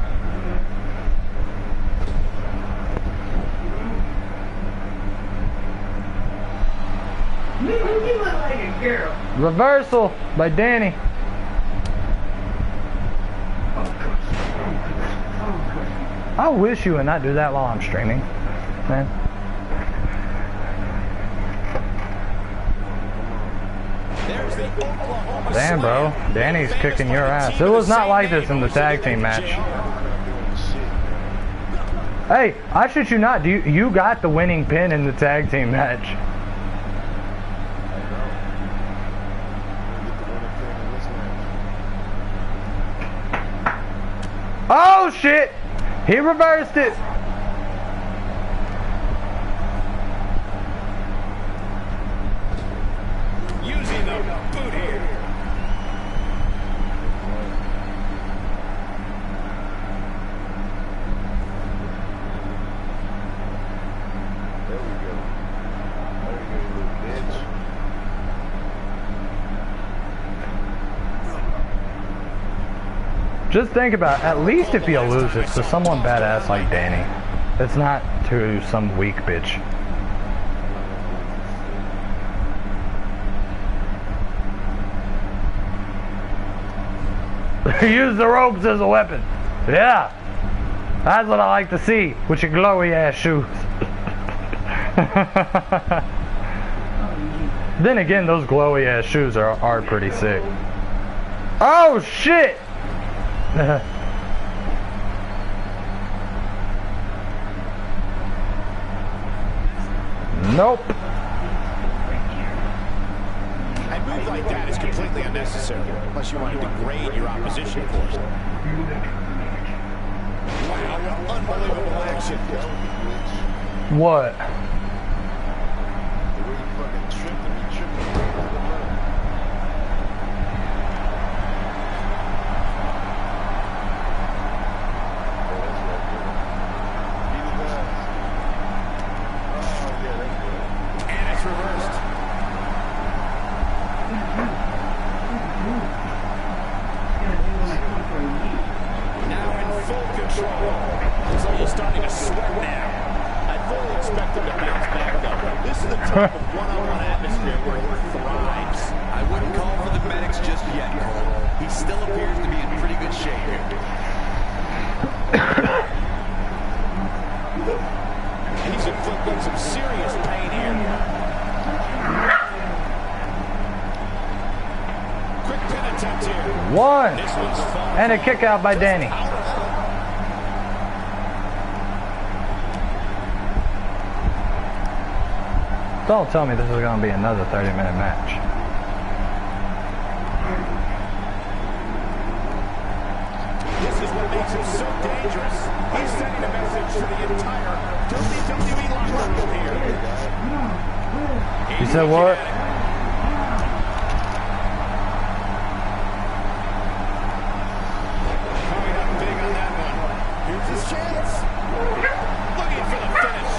You look like a girl. Reversal by Danny. I wish you would not do that while I'm streaming, man. Damn, bro. Danny's kicking your ass. It was not like this in the tag team match. Hey, I shit you not. You got the winning pin in the tag team match. Oh shit! He reversed it. Using the boot here. There we go. There we go, you little bitch. Just think about it. At least if you lose, it's to someone badass like Danny. It's not to some weak bitch. Use the ropes as a weapon. Yeah. That's what I like to see with your glowy ass shoes. Then again, those glowy ass shoes are pretty sick. Oh shit! Nope. A move like that is completely unnecessary, unless you want to degrade your opposition, of course. Wow, unbelievable action. What? Type of one-on-one atmosphere where he thrives. I wouldn't call for the medics just yet, Cole. He still appears to be in pretty good shape here. He's inflicting some serious pain here. Quick pin attempt here. One. And a kick out by Danny. Don't tell me this is going to be another 30-minute match. This is what makes him so dangerous. He's sending a message to the entire WWE locker room here. You said what? Coming up big on that one. Here's his chance. Looking for the finish.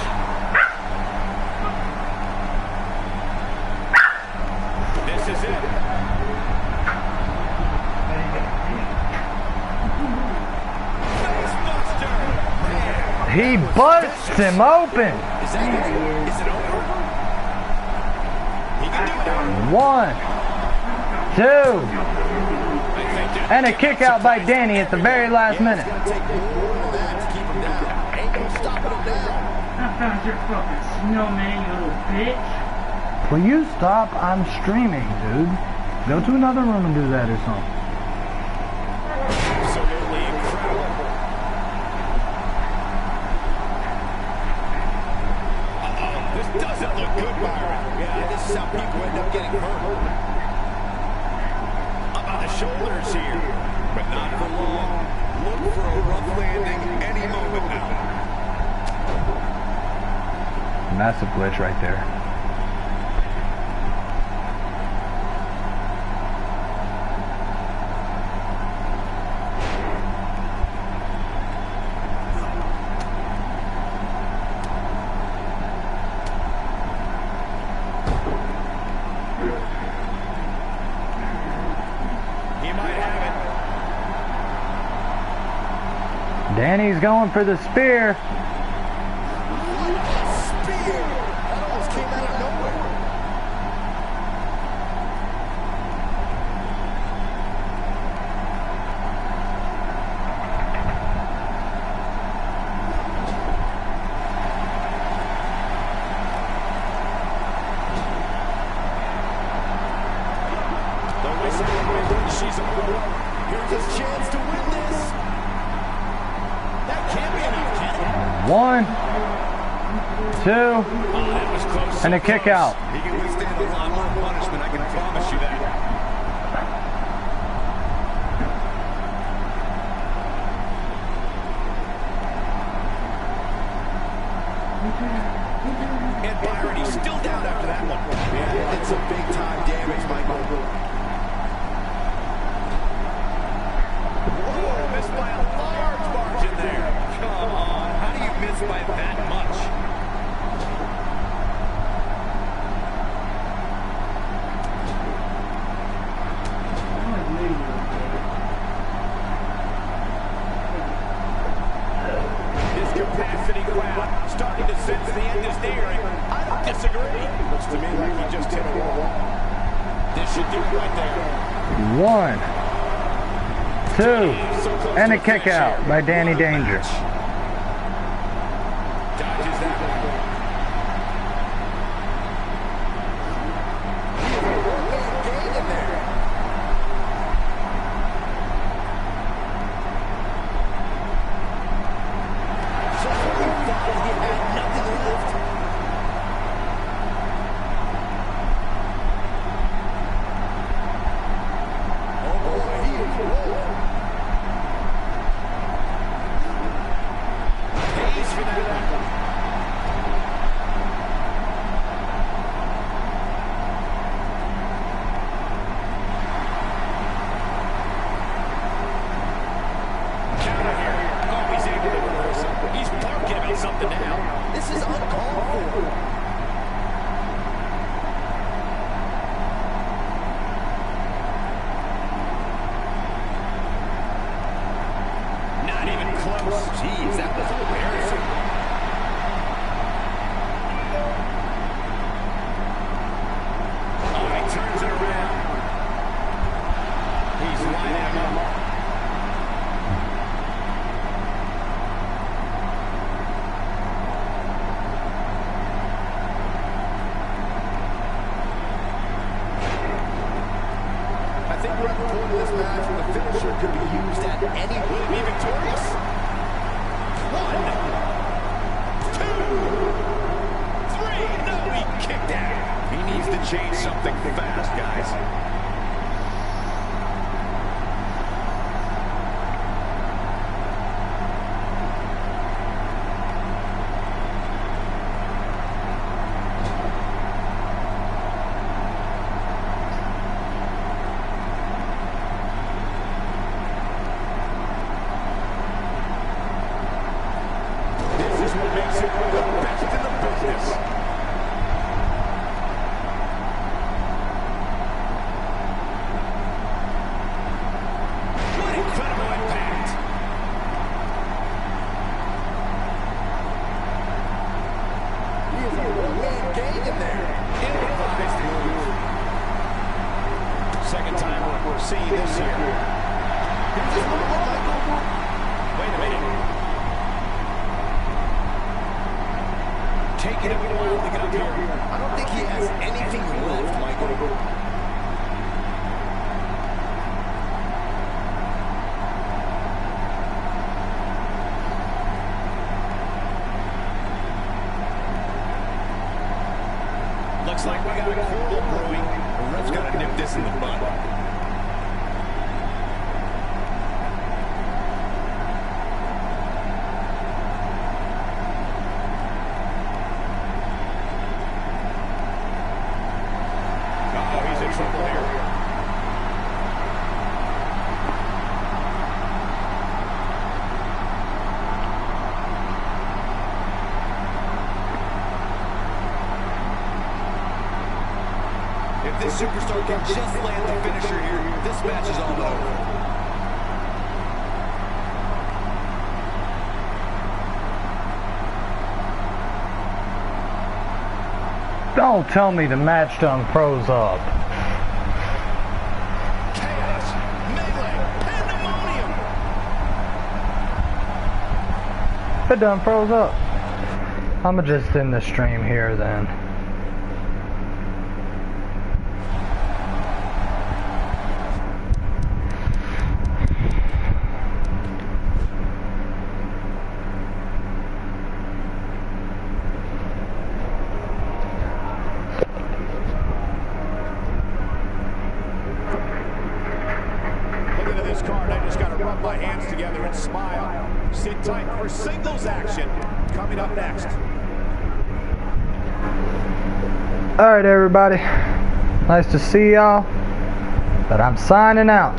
This is it. Facebuster. He busts him open. Is that it? Is it over? He can do it. 1, 2, and a kick out by Danny at the very last minute. I found your fucking snowman, you little bitch. Will you stop? I'm streaming, dude. Go to another room and do that or something. Absolutely incredible. This doesn't look good, Byron. Yeah, this is how people end up getting hurt. Up on the shoulders here, but not for long. Look for a rough landing any moment now. Massive glitch right there. Danny's going for the spear. Spear! That almost came out of nowhere. She's on the road. Here's his chance to win this. That can't be enough, can it? 1, 2, that was close. and a kick out. He can withstand a lot more punishment, I can promise you that. And Byron, he's still down after that one. Yeah, it's some big time damage, Michael. Whoa, missed by a large margin there. Come on, how do you miss by that much? This capacity crowd starting to sense the end is nearing. I don't disagree. Looks to me like he just hit a wall. This should do it right there. 1, 2, and a kick out by Danny Danger. Dodges that one. Gain in there. So he thought he had nothing left. Oh boy, he is rolling. Pays for that one. Counter here. Oh, he's able to reverse it. He's barking about something now. This is uncalled for. Not even close. Jeez, that was embarrassing. Oh, he turns it around. He's lining him up. I think we're at the point of this match where the finisher could be used at any Will he be victorious? 1, 2, 3. No, he kicked out. He needs to change something fast, guys. This is what makes him one of the best in the business. What incredible impact. He is a one-man gang in there. Ill-advised move. Second time we're seeing this here. Here's his moment, Michael. Wait a minute. Taking him a while to get up here. I don't think he has anything left, Michael. Looks like we got a quarrel brewing. The ref's got to nip this in the bud. Oh, he's in trouble here. If this superstar can just land the finisher here, this match is all over. Don't tell me the match done froze up. Chaos, melee, pandemonium. It done froze up. I'ma just end the stream here then. Looking at this card, I just gotta rub my hands together and smile. Sit tight for singles action coming up next. Alright everybody, nice to see y'all, but I'm signing out.